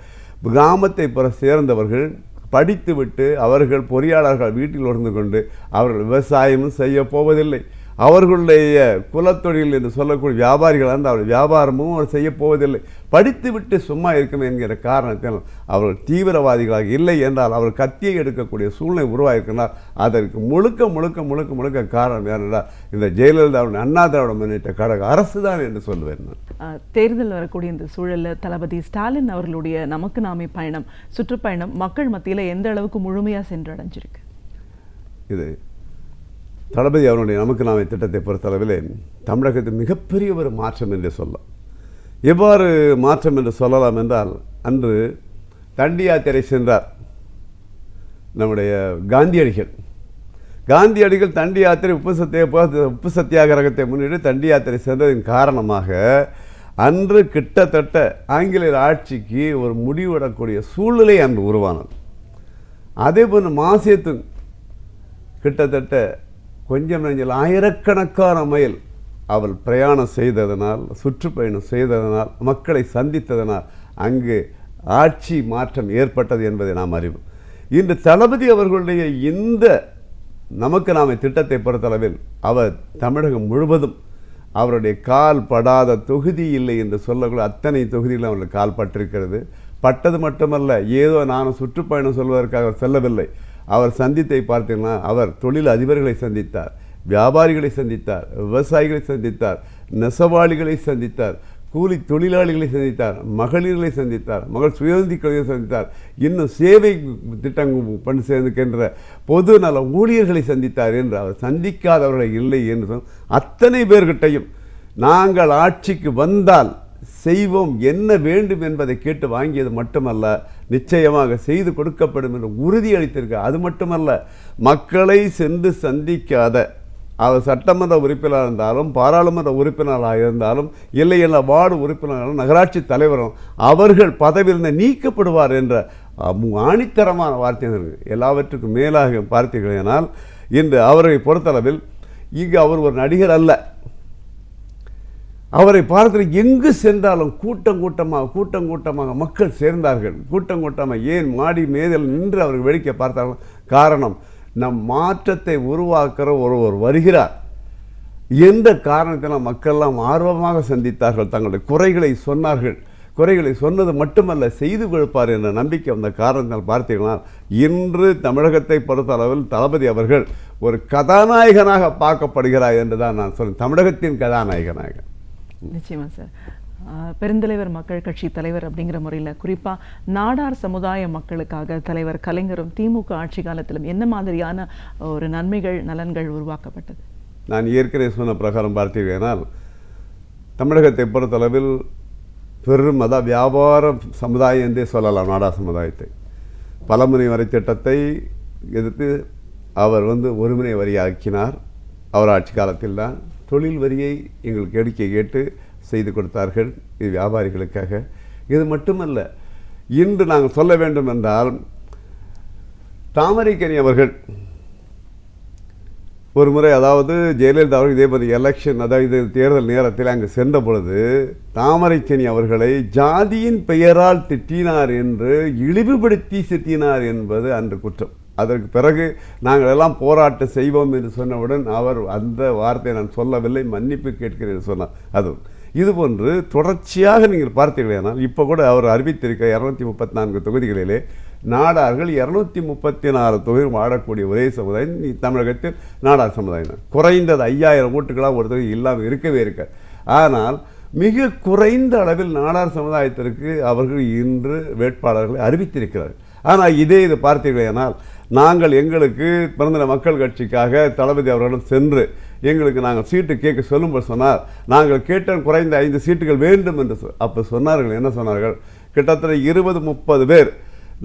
கிராமத்தை சேர்ந்தவர்கள் படித்துவிட்டு அவர்கள் பொறியாளர்கள் வீட்டில் இருந்து கொண்டு அவர்கள் விவசாயமும் செய்ய போவதில்லை. அவர்களுடைய குலத்தொழில் என்று சொல்லக்கூடிய வியாபாரிகள் வந்து அவர் வியாபாரமும் அவர் செய்ய போவதில்லை. படித்துவிட்டு சும்மா இருக்கும் என்கிற காரணத்தில் அவர்கள் தீவிரவாதிகளாக இல்லை என்றால் அவர் கத்தியை எடுக்கக்கூடிய சூழ்நிலை உருவாகியிருக்கிறார். அதற்கு முழுக்க முழுக்க முழுக்க முழுக்க காரணம் ஏனென்றால் இந்த ஜெயலலிதாவுடைய அண்ணா திராவிட முன்னேற்ற கழக அரசு தான் என்று சொல்லுவேன் நான். தேர்தல் வரக்கூடிய இந்த சூழலில் தளபதி ஸ்டாலின் அவர்களுடைய நமக்கு நாமே பயணம், சுற்றுப்பயணம் மக்கள் மத்தியில் எந்த அளவுக்கு முழுமையாக சென்றடைஞ்சிருக்கு? இது தளபதி அவருடைய நமக்கு நாமே திட்டத்தை பொறுத்தளவிலே தமிழகத்தில் மிகப்பெரிய ஒரு மாற்றம் என்று சொல்லலாம். எவ்வாறு மாற்றம் என்று சொல்லலாம் என்றால், அன்று தண்டி யாத்திரை சென்றார் நம்முடைய காந்தியடிகள் தண்டி யாத்திரை உப்பு சத்தியாகிரகத்தை முன்னிட்டு தண்டி யாத்திரை சென்றதின் காரணமாக அன்று கிட்டத்தட்ட ஆங்கிலேயர் ஆட்சிக்கு ஒரு முடிவிடக்கூடிய சூழ்நிலை அன்று உருவானது. அதே போன்று மாசேத்து கிட்டத்தட்ட கொஞ்சம் நெஞ்சில் ஆயிரக்கணக்கான மைல் அவள் பிரயாணம் செய்ததனால், சுற்றுப்பயணம் செய்ததனால், மக்களை சந்தித்ததனால் அங்கு ஆட்சி மாற்றம் ஏற்பட்டது என்பதை நாம் அறிவோம். இன்று தளபதி அவர்களுடைய இந்த நமக்கு நாமே திட்டத்தை பொறுத்தளவில் அவர் தமிழகம் முழுவதும் அவருடைய கால் படாத தொகுதி இல்லை என்று சொல்லக்கூடிய அத்தனை தொகுதிகளும் அவருடைய கால் பட்டிருக்கிறது. பட்டது மட்டுமல்ல, ஏதோ நான் சுற்றுப்பயணம் சொல்வதற்காக செல்லவில்லை. அவர் சந்தித்தை பார்த்தீங்கன்னா அவர் தொழில் அதிபர்களை சந்தித்தார், வியாபாரிகளை சந்தித்தார், விவசாயிகளை சந்தித்தார், நெசவாளிகளை சந்தித்தார், கூலி தொழிலாளிகளை சந்தித்தார், மகளிர்களை சந்தித்தார், மகள் சுயந்திகளை சந்தித்தார், இன்னும் சேவை திட்டங்கள் பண்ணி சேர்ந்துக்கின்ற பொது நல ஊழியர்களை சந்தித்தார் என்று அவர் சந்திக்காதவர்களை இல்லை என்று அத்தனை பேர்கிட்டையும் நாங்கள் ஆட்சிக்கு வந்தால் செய்வோம், என்ன வேண்டும் என்பதை கேட்டு வாங்கியது மட்டுமல்ல, நிச்சயமாக செய்து கொடுக்கப்படும் என்று உறுதியளித்திருக்க. அது மட்டுமல்ல, மக்களை சென்று சந்திக்காத அவர் சட்டமன்ற உறுப்பினராக இருந்தாலும் பாராளுமன்ற உறுப்பினராக இருந்தாலும் இல்லை என்ற வார்டு உறுப்பினர்களும் நகராட்சி தலைவரும் அவர்கள் பதவியிலிருந்து நீக்கப்படுவார் என்ற ஆணித்தரமான வார்த்தைகள் எல்லாவற்றுக்கும் மேலாக பார்த்தீர்களானால் இன்று அவரை பொறுத்தளவில் இங்கு அவர் ஒரு நடிகர் அல்ல. அவரை பார்த்து எங்கு சென்றாலும் கூட்டம் கூட்டமாக மக்கள் சேர்ந்தார்கள். கூட்டம் கூட்டமாக ஏன் மாடி மேதல் நின்று அவர்கள் வேடிக்கை பார்த்தார்கள். காரணம், நம் மாற்றத்தை உருவாக்குற ஒருவர் வருகிறார் என்ற காரணத்தினால் மக்கள்லாம் ஆர்வமாக சந்தித்தார்கள். தங்களுடைய குறைகளை சொன்னார்கள். குறைகளை சொன்னது மட்டுமல்ல, செய்து கொடுப்பார் என்ற நம்பிக்கை அந்த காரணத்தால் பார்த்தீங்கன்னா இன்று தமிழகத்தை பொறுத்த அளவில் தளபதி அவர்கள் ஒரு கதாநாயகனாக பார்க்கப்படுகிறார் என்று தான் நான் சொல்றேன். தமிழகத்தின் கதாநாயகனாக. நிச்சயமா சார். பெருந்தலைவர் மக்கள் கட்சி தலைவர் அப்படிங்கிற முறையில் குறிப்பாக நாடார் சமுதாய மக்களுக்காக தலைவர் கலைஞரும் திமுக ஆட்சி காலத்திலும் என்ன மாதிரியான ஒரு நன்மைகள் நலன்கள் உருவாக்கப்பட்டது? நான் ஏற்கனவே சொன்ன பிரகாரம் பார்த்தீர்களானால் தமிழகத்தை பொறுத்தளவில் பெரும் வியாபார சமுதாயம் என்றே சொல்லலாம். நாடார் சமுதாயத்தை பலமுனை வரி திட்டத்தை எதிர்த்து அவர் ஒருமுனை வரியாக்கினார். அவர் ஆட்சி காலத்தில் தான் தொழில் வரியை எங்களுக்கு எடுக்க கேட்டு செய்து கொடுத்தார்கள். இது வியாபாரிகளுக்காக. இது மட்டுமல்ல, இன்று நாங்கள் சொல்ல வேண்டும் என்றால் தாமரைக்கனி அவர்கள் ஒரு முறை, அதாவது ஜெயலலிதா அவர்கள் இதே மாதிரி எலெக்ஷன், அதாவது தேர்தல் நேரத்தில் அங்கு சென்ற பொழுது தாமரைக்கனி அவர்களை ஜாதியின் பெயரால் திட்டினார் என்று இழிவுபடுத்தி திட்டினார் என்பது அன்று குற்றம். அதற்கு பிறகு நாங்கள் எல்லாம் போராட்டம் செய்வோம் என்று சொன்னவுடன் அவர் அந்த வார்த்தையை நான் சொல்லவில்லை, மன்னிப்பு கேட்கிறேன் என்று சொன்னார். அது இதுபோன்று தொடர்ச்சியாக நீங்கள் பார்த்தீர்களானால் இப்போ கூட அவர் அறிவித்திருக்க 234 தொகுதிகளிலே நாடார்கள் 234 தொகுதிகள் வாழக்கூடிய ஒரே சமுதாயம் தமிழகத்தில் நாடார் சமுதாயம். குறைந்தது 5000 ஓட்டுகளாக ஒரு தொகுதி இல்லாமல் இருக்கவே இருக்காது. ஆனால் மிக குறைந்த அளவில் நாடார் சமுதாயத்திற்கு அவர்கள் இன்று வேட்பாளர்களை அறிவித்திருக்கிறார்கள். ஆனால் இது பார்த்தீர்களேனால் நாங்கள் எங்களுக்கு பிறந்த மக்கள் கட்சிக்காக தளபதி அவர்களிடம் சென்று எங்களுக்கு நாங்கள் சீட்டு கேட்க சொல்லும்போது சொன்னார், நாங்கள் கேட்ட குறைந்த 5 சீட்டுகள் வேண்டும் என்று அப்போ சொன்னார்கள். என்ன சொன்னார்கள்? கிட்டத்தட்ட 20-30 பேர்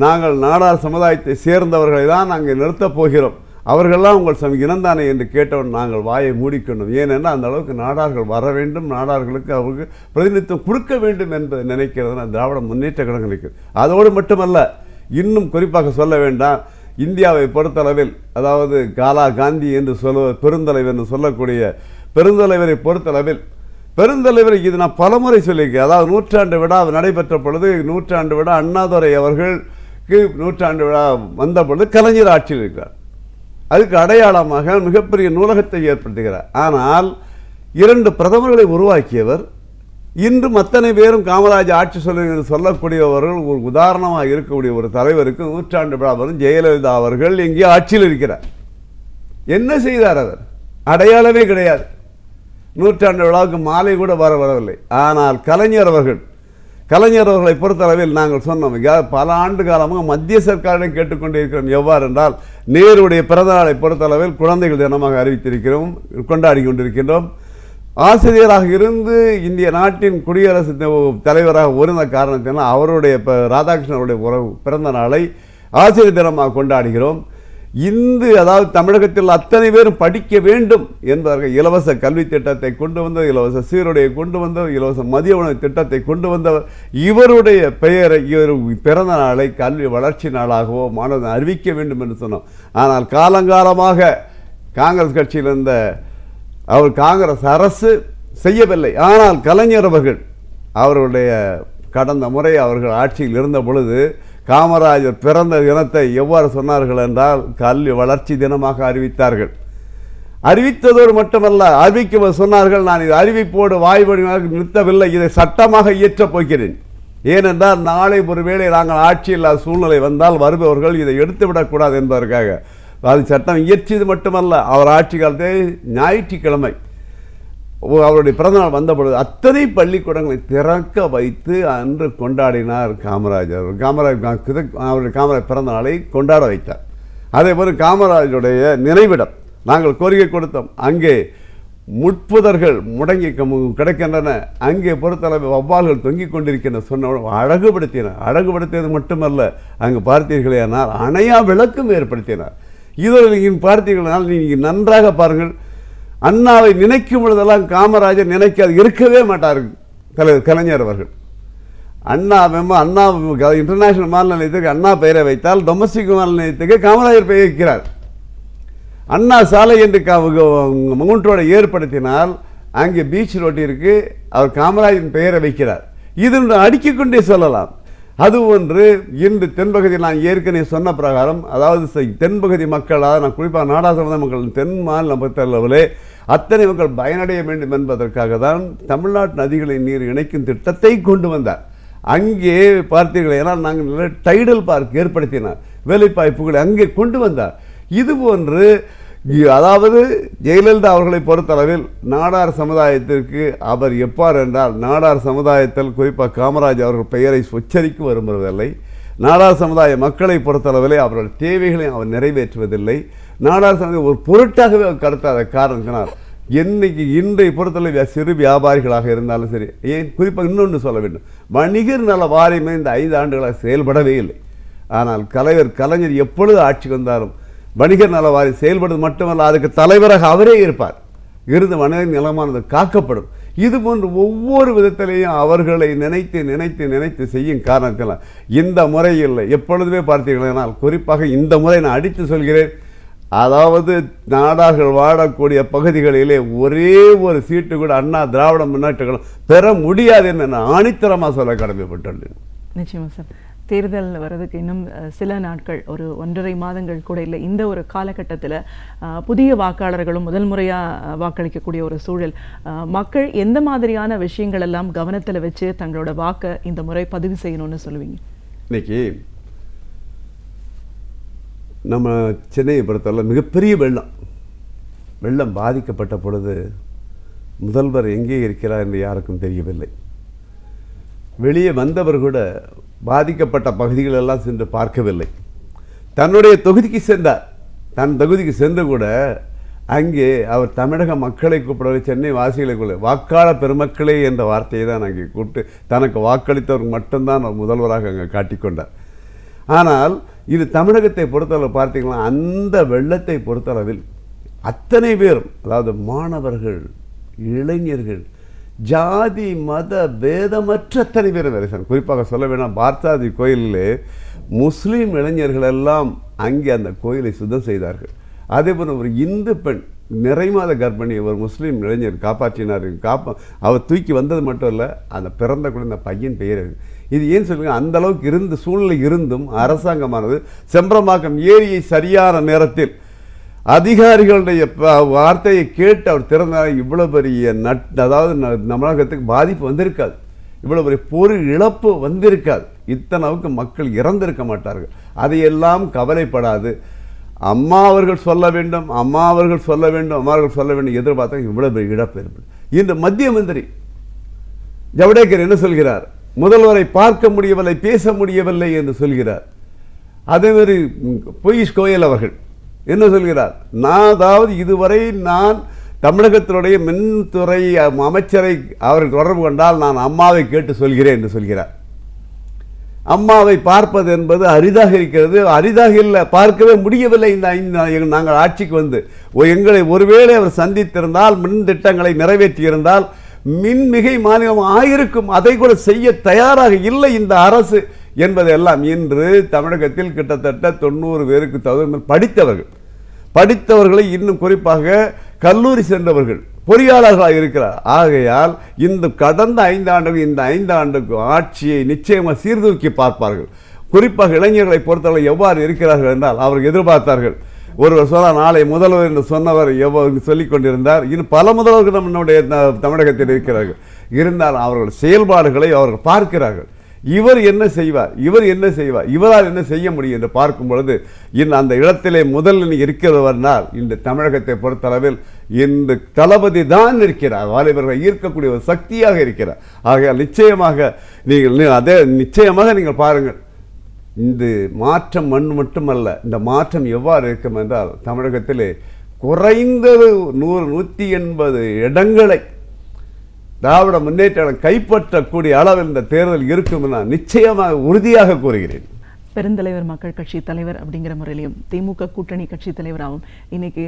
நாங்கள் நாடார் சமுதாயத்தை சேர்ந்தவர்களை தான் நாங்கள் நிறுத்தப் போகிறோம், அவர்களெல்லாம் உங்கள் இனந்தானே என்று கேட்டவன் நாங்கள் வாயை மூடிக்கொண்டோம். ஏனென்றால் அந்த அளவுக்கு நாடார்கள் வர வேண்டும், நாடார்களுக்கு அவருக்கு பிரதிநிதித்துவம் கொடுக்க வேண்டும் என்பதை நினைக்கிறது திராவிட முன்னேற்ற கழகம் இருக்குது. அதோடு மட்டுமல்ல, இன்னும் குறிப்பாக சொல்ல வேண்டாம், இந்தியாவை பொறுத்தளவில் அதாவது காலா காந்தி என்று பெருந்தலைவர் என்று சொல்லக்கூடிய பெருந்தலைவரை பொறுத்தளவில் பெருந்தலைவர் இது நான் பலமுறை சொல்லியிருக்கேன். அதாவது 100ஆண்டு விழா நடைபெற்ற பொழுது 100ஆண்டு விழா அண்ணாதுரை அவர்களுக்கு 100ஆண்டு விழா வந்த பொழுது கலைஞர் ஆட்சியில் இருக்கிறார். அதுக்கு அடையாளமாக மிகப்பெரிய நூலகத்தை ஏற்படுத்துகிறார். ஆனால் 2 பிரதமர்களை உருவாக்கியவர் இன்றும் அத்தனை பேரும் காமராஜ் ஆட்சி சொல்லக்கூடியவர்கள் ஒரு உதாரணமாக இருக்கக்கூடிய ஒரு தலைவருக்கு 100ஆண்டு விழா வரும். ஜெயலலிதா அவர்கள் எங்கே ஆட்சியில் இருக்கிறார். என்ன செய்தார்? அவர் அடையாளமே கிடையாது. 100ஆண்டு விழாவுக்கு மாலை கூட வரவில்லை. ஆனால் கலைஞர் அவர்களை பொறுத்தளவில் நாங்கள் சொன்னோம், பல ஆண்டு காலமாக மத்திய சர்க்காரிடம் கேட்டுக்கொண்டிருக்கிறோம். எவ்வாறு என்றால், நேருடைய பிறந்த நாளை பொறுத்தளவில் குழந்தைகள் தினமாக அறிவித்திருக்கிறோம், கொண்டாடி கொண்டிருக்கின்றோம். ஆசிரியராக இருந்து இந்திய நாட்டின் குடியரசு தலைவராக ஒருந்த காரணத்தினால் அவருடைய ராதாகிருஷ்ணனுடைய பிறந்த நாளை ஆசிரியர் தினமாக கொண்டாடுகிறோம். அதாவது தமிழகத்தில் அத்தனை பேரும் படிக்க வேண்டும் என்பதற்கு இலவச கல்வி திட்டத்தை கொண்டு வந்தவர், இலவச சீருடையை கொண்டு வந்தவர், இலவச மதிய உணவு திட்டத்தை கொண்டு வந்தவர். இவருடைய பெயரை இவர் பிறந்த நாளை கல்வி வளர்ச்சி நாளாகவோ மாணவர்கள் அறிவிக்க வேண்டும் என்று சொன்னோம். ஆனால் காலங்காலமாக காங்கிரஸ் கட்சியில் இருந்த காங்கிரஸ் அரசு செய்யவில்லை. ஆனால் கலைஞர் அவருடைய கடந்த முறை அவர்கள் ஆட்சியில் இருந்த பொழுது காமராஜர் பிறந்த தினத்தை எவ்வாறு சொன்னார்கள் என்றால் கல்வி வளர்ச்சி தினமாக அறிவித்தார்கள். அறிவித்ததோடு மட்டுமல்ல, அறிவிக்க சொன்னார்கள், நான் இது அறிவிப்போடு வாய்மொழியாக நிறுத்தவில்லை, இதை சட்டமாக இயற்றப் போகிறேன். ஏனென்றால் நாளை ஒருவேளை நாங்கள் ஆட்சி இல்லாத சூழ்நிலை வந்தால் வருபவர்கள் இதை எடுத்துவிடக்கூடாது என்பதற்காக அது சட்டம் இயற்றியது மட்டுமல்ல, அவர் ஆட்சி காலத்தை ஞாயிற்றுக்கிழமை அவருடைய பிறந்தநாள் வந்த பொழுது அத்தனை பள்ளிக்கூடங்களை திறக்க வைத்து அன்று கொண்டாடினார் காமராஜர். அவருடைய பிறந்த நாளை கொண்டாட வைத்தார். அதே போல் காமராஜருடைய நினைவிடம் நாங்கள் கோரிக்கை கொடுத்தோம். அங்கே முட்புதர்கள் முடங்கி கிடக்கின்றன, அங்கே பொறுத்தளவு வவ்வால்கள் தொங்கிக் கொண்டிருக்கின்றன சொன்ன அழகுபடுத்தியது மட்டுமல்ல, அங்கு பார்த்தீர்களேனால் அணையா விளக்கம் ஏற்படுத்தினார். இதில் நீங்கள் பார்த்தீர்களால் நீங்கள் நன்றாக பாருங்கள், அண்ணாவை நினைக்கும் பொழுதெல்லாம் காமராஜர் நினைக்காது இருக்கவே மாட்டார்கள் கலைஞர் அவர்கள். அண்ணா இன்டர்நேஷனல் விமான நிலையத்துக்கு அண்ணா பெயரை வைத்தால் டொமஸ்டிக் விமான நிலையத்துக்கு காமராஜர் பெயர் வைக்கிறார். அண்ணா சாலை என்று மவுண்ட் ரோடை ஏற்படுத்தினால் அங்கே பீச் ரோட்டிற்கு அவர் காமராஜரின் பெயரை வைக்கிறார். இது அடுக்கிக் கொண்டே சொல்லலாம். அது ஒன்று. இன்று தென்பகுதியில் நான் ஏற்கனவே சொன்ன பிரகாரம், அதாவது தென்பகுதி மக்கள், அதாவது நான் குறிப்பாக நாடார் சமுதாய மக்கள் தென் மாநில பொறுத்தளவிலே அத்தனை மக்கள் பயனடைய வேண்டும் என்பதற்காக தான் தமிழ்நாட்டு நதிகளை நீர் இணைக்கும் திட்டத்தை கொண்டு வந்தார். அங்கே பார்த்தீர்கள், ஏன்னால் நாங்கள் டைடல் பார்க் ஏற்படுத்தினார், வேலைவாய்ப்புகளை அங்கே கொண்டு வந்தார். இதுபோன்று அதாவது ஜெயலலிதா அவர்களை பொறுத்தளவில் நாடார் சமுதாயத்திற்கு அவர் எப்பார் என்றால், நாடார் சமுதாயத்தில் குறிப்பாக காமராஜ் அவர்கள் பெயரை உச்சரிக்க வரும்பதில்லை. நாடார் சமுதாய மக்களை பொறுத்தளவிலே அவர்கள் தேவைகளை அவர் நிறைவேற்றுவதில்லை. நாடார் சமுதாயம் ஒரு பொருட்டாகவே அவர் கருத்தாத காரணத்தினால் இன்றைய பொறுத்தளவு சிறு வியாபாரிகளாக இருந்தாலும் சரி, ஏன் குறிப்பாக இன்னொன்று சொல்ல வேண்டும், வணிகர் நல வாரியமே இந்த 5 ஆண்டுகளாக செயல்படவே இல்லை. ஆனால் கலைஞர் எப்பொழுது ஆட்சிக்கு வந்தாலும் வணிகர் நல வாரியம் செயல்படுவது மட்டுமல்ல, அதுக்கு தலைவராக அவரே இருப்பார். இருந்து வணிக நிலமானது காக்கப்படும். இதுபோன்று ஒவ்வொரு விதத்திலையும் அவர்களை நினைத்து செய்யும் காரணத்தினால் இந்த முறை இல்லை. எப்பொழுதுமே பார்த்தீர்களானால் குறிப்பாக இந்த முறை நான் அடித்து சொல்கிறேன், அதாவது நாடார்கள் வாழக்கூடிய பகுதிகளிலே ஒரே ஒரு சீட்டு கூட அண்ணா திராவிட முன்னேற்ற கழகம் பெற முடியாது என்று நான் ஆணித்தரமாக சொல்ல கடமைப்பட்டுள்ளேன். நிச்சயமா சார், தேர்தல் வர்றதுக்கு இன்னும் சில நாட்கள், ஒரு 1.5 மாதங்கள் கூட இல்லை. இந்த ஒரு காலகட்டத்தில் புதிய வாக்காளர்களும் முதல் முறையாக வாக்களிக்கக்கூடிய ஒரு சூழல், மக்கள் எந்த மாதிரியான விஷயங்கள் எல்லாம் கவனத்தில் வச்சு தங்களோட வாக்கை இந்த முறை பதிவு செய்யணும்னு சொல்லுவீங்க? இன்னைக்கு நம்ம சென்னையை பொறுத்தவரை மிகப்பெரிய வெள்ளம் பாதிக்கப்பட்ட பொழுது முதல்வர் எங்கே இருக்கிறார் என்று யாருக்கும் தெரியவில்லை. வெளியே வந்தவர் கூட பாதிக்கப்பட்ட பகுதிகளெல்லாம் சென்று பார்க்கவில்லை. தன்னுடைய தொகுதிக்கு சென்றார். தன் தொகுதிக்கு சென்று கூட அங்கே அவர் தமிழக மக்களை கூப்பிடவில்லை, சென்னை வாசிகளை கூட வாக்காளர் பெருமக்களே என்ற வார்த்தையை தான் அங்கே கூப்பிட்டு தனக்கு வாக்களித்தவருக்கு மட்டும்தான் அவர் முதல்வராக அங்கே காட்டிக்கொண்டார். ஆனால் இது தமிழகத்தை பொறுத்தளவு பார்த்தீங்கன்னா, அந்த வெள்ளத்தை பொறுத்தளவில் அத்தனை பேரும், அதாவது மாணவர்கள், இளைஞர்கள், ஜாதி மத பேதமற்ற அத்தனை பேரும் வேறு. குறிப்பாக சொல்ல வேண்டாம், பார்த்தாதி கோயிலில் முஸ்லீம் இளைஞர்கள் எல்லாம் அங்கே அந்த கோயிலை சுத்தம் செய்தார்கள். அதேபோல் ஒரு இந்து பெண் நிறைமாத கர்ப்பிணி ஒரு முஸ்லீம் இளைஞர் காப்பாற்றினார். அவர் தூக்கி வந்தது மட்டும் இல்லை, அந்த பிறந்த குழந்தை பையன் பெயர். இது ஏன் சொல்லுங்கள், அந்த அளவுக்கு இருந்து சூழ்நிலை இருந்தும் அரசாங்கமானது செம்பரம்பாக்கம் ஏரியை சரியான நேரத்தில் அதிகாரிகளுடைய வார்த்தையை கேட்டு அவர் திறந்தால் இவ்வளோ பெரிய அதாவது தமிழகத்துக்கு பாதிப்பு வந்திருக்காது, இவ்வளோ பெரிய பொருள் இழப்பு வந்திருக்காது, இத்தனவுக்கு மக்கள் இறந்திருக்க மாட்டார்கள். அதையெல்லாம் கவலைப்படாது அம்மா அவர்கள் சொல்ல வேண்டும், அம்மா அவர்கள் சொல்ல வேண்டும், அம்மா அவர்கள் சொல்ல வேண்டும் எதிர்பார்த்தா இவ்வளோ பெரிய இழப்பு ஏற்படும். இந்த மத்திய மந்திரி ஜவடேகர் என்ன சொல்கிறார்? முதல்வரை பார்க்க முடியவில்லை, பேச முடியவில்லை என்று சொல்கிறார். அதேமாதிரி பியூஷ் கோயல் அவர்கள் என்ன சொல்கிறார்? அதாவது இதுவரை நான் தமிழகத்தினுடைய மின்துறை அமைச்சரை அவர்கள் தொடர்பு கொண்டால் நான் அம்மாவை கேட்டு சொல்கிறேன் என்று சொல்கிறார். அம்மாவை பார்ப்பது என்பது அரிதாக இருக்கிறது, அரிதாக இல்லை, பார்க்கவே முடியவில்லை. நாங்கள் ஆட்சிக்கு வந்து எங்களை ஒருவேளை அவர் சந்தித்திருந்தால், மின் திட்டங்களை நிறைவேற்றியிருந்தால் மின்மிகை மாநிலம் ஆயிருக்கும். அதை கூட செய்ய தயாராக இல்லை இந்த அரசு என்பதெல்லாம் இன்று தமிழகத்தில் கிட்டத்தட்ட 90 பேருக்கு தகுந்த படித்தவர்களை, இன்னும் குறிப்பாக கல்லூரி சென்றவர்கள், பொறியாளர்களாக இருக்கிறார். ஆகையால் இந்த கடந்த 5 ஆண்டுகள், இந்த 5 ஆண்டுக்கு ஆட்சியை நிச்சயமாக சீர்தூக்கி பார்ப்பார்கள். குறிப்பாக இளைஞர்களை பொறுத்தவரை எவ்வாறு இருக்கிறார்கள் என்றால், அவர்கள் எதிர்பார்த்தார்கள். ஒருவர் சொன்னால் நாளை முதல்வர் என்று சொன்னவர் எவ்வளவு சொல்லிக் கொண்டிருந்தார். இன்னும் பல முதல்வர்கள் நம்முடைய தமிழகத்தில் இருக்கிறார்கள். இருந்தால் அவர்கள் செயல்பாடுகளை அவர்கள் பார்க்கிறார்கள். இவர் என்ன செய்வார், இவர் என்ன செய்வார், இவரால் என்ன செய்ய முடியும் என்று பார்க்கும் பொழுது அந்த இடத்திலே முதலில் இருக்கிறவர்னால் இந்த தமிழகத்தை பொறுத்தளவில் இந்த தளபதி தான் இருக்கிறார். வாலிபர்களை ஈர்க்கக்கூடிய ஒரு சக்தியாக இருக்கிறார். ஆகையால் நிச்சயமாக நீங்கள் பாருங்கள், இந்த மாற்றம் மட்டுமல்ல, இந்த மாற்றம் எவ்வாறு இருக்கும் என்றால், தமிழகத்திலே குறைந்தது 100-180 இடங்களை திராவிட முன்னேற்றம் கைப்பற்றக்கூடிய அளவில் இந்த தேர்தல் இருக்கும் என நிச்சயமாக உறுதியாக கூறுகிறேன். பெருந்தலைவர் மக்கள் கட்சி தலைவர் அப்படிங்கிற முறையிலையும் திமுக கூட்டணி கட்சி தலைவராகவும் இன்னைக்கு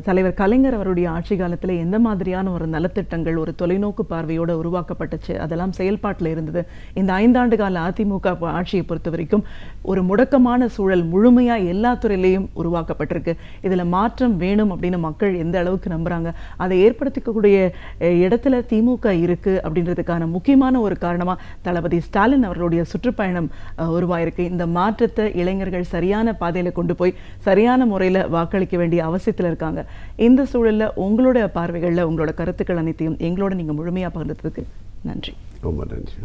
தலைவர் கலைஞர் அவருடைய ஆட்சி காலத்தில் எந்த மாதிரியான ஒரு நலத்திட்டங்கள் ஒரு தொலைநோக்கு பார்வையோடு உருவாக்கப்பட்டுச்சு, அதெல்லாம் செயல்பாட்டில் இருந்தது. இந்த 5 ஆண்டு கால அதிமுக ஆட்சியை பொறுத்த வரைக்கும் ஒரு முடக்கமான சூழல் முழுமையாக எல்லா துறையிலையும் உருவாக்கப்பட்டிருக்கு. இதில் மாற்றம் வேணும் அப்படின்னு மக்கள் எந்த அளவுக்கு நம்புகிறாங்க, அதை ஏற்படுத்திக்கக்கூடிய இடத்துல திமுக இருக்குது அப்படின்றதுக்கான முக்கியமான ஒரு காரணமாக தளபதி ஸ்டாலின் அவர்களுடைய சுற்றுப்பயணம் உருவாயிருக்கு. இந்த மாற்றத்தை இளைஞர்கள் சரியான பாதையில் கொண்டு போய் சரியான முறையில் வாக்களிக்க வேண்டிய அவசியத்தில் இருக்காங்க. இந்த சூழலில் உங்களோட பார்வைகளில் உங்களோட கருத்துக்கள் அனைத்தையும் எங்களோட நீங்கள் முழுமையாக பகிர்ந்ததுக்கு நன்றி. ரொம்ப நன்றி.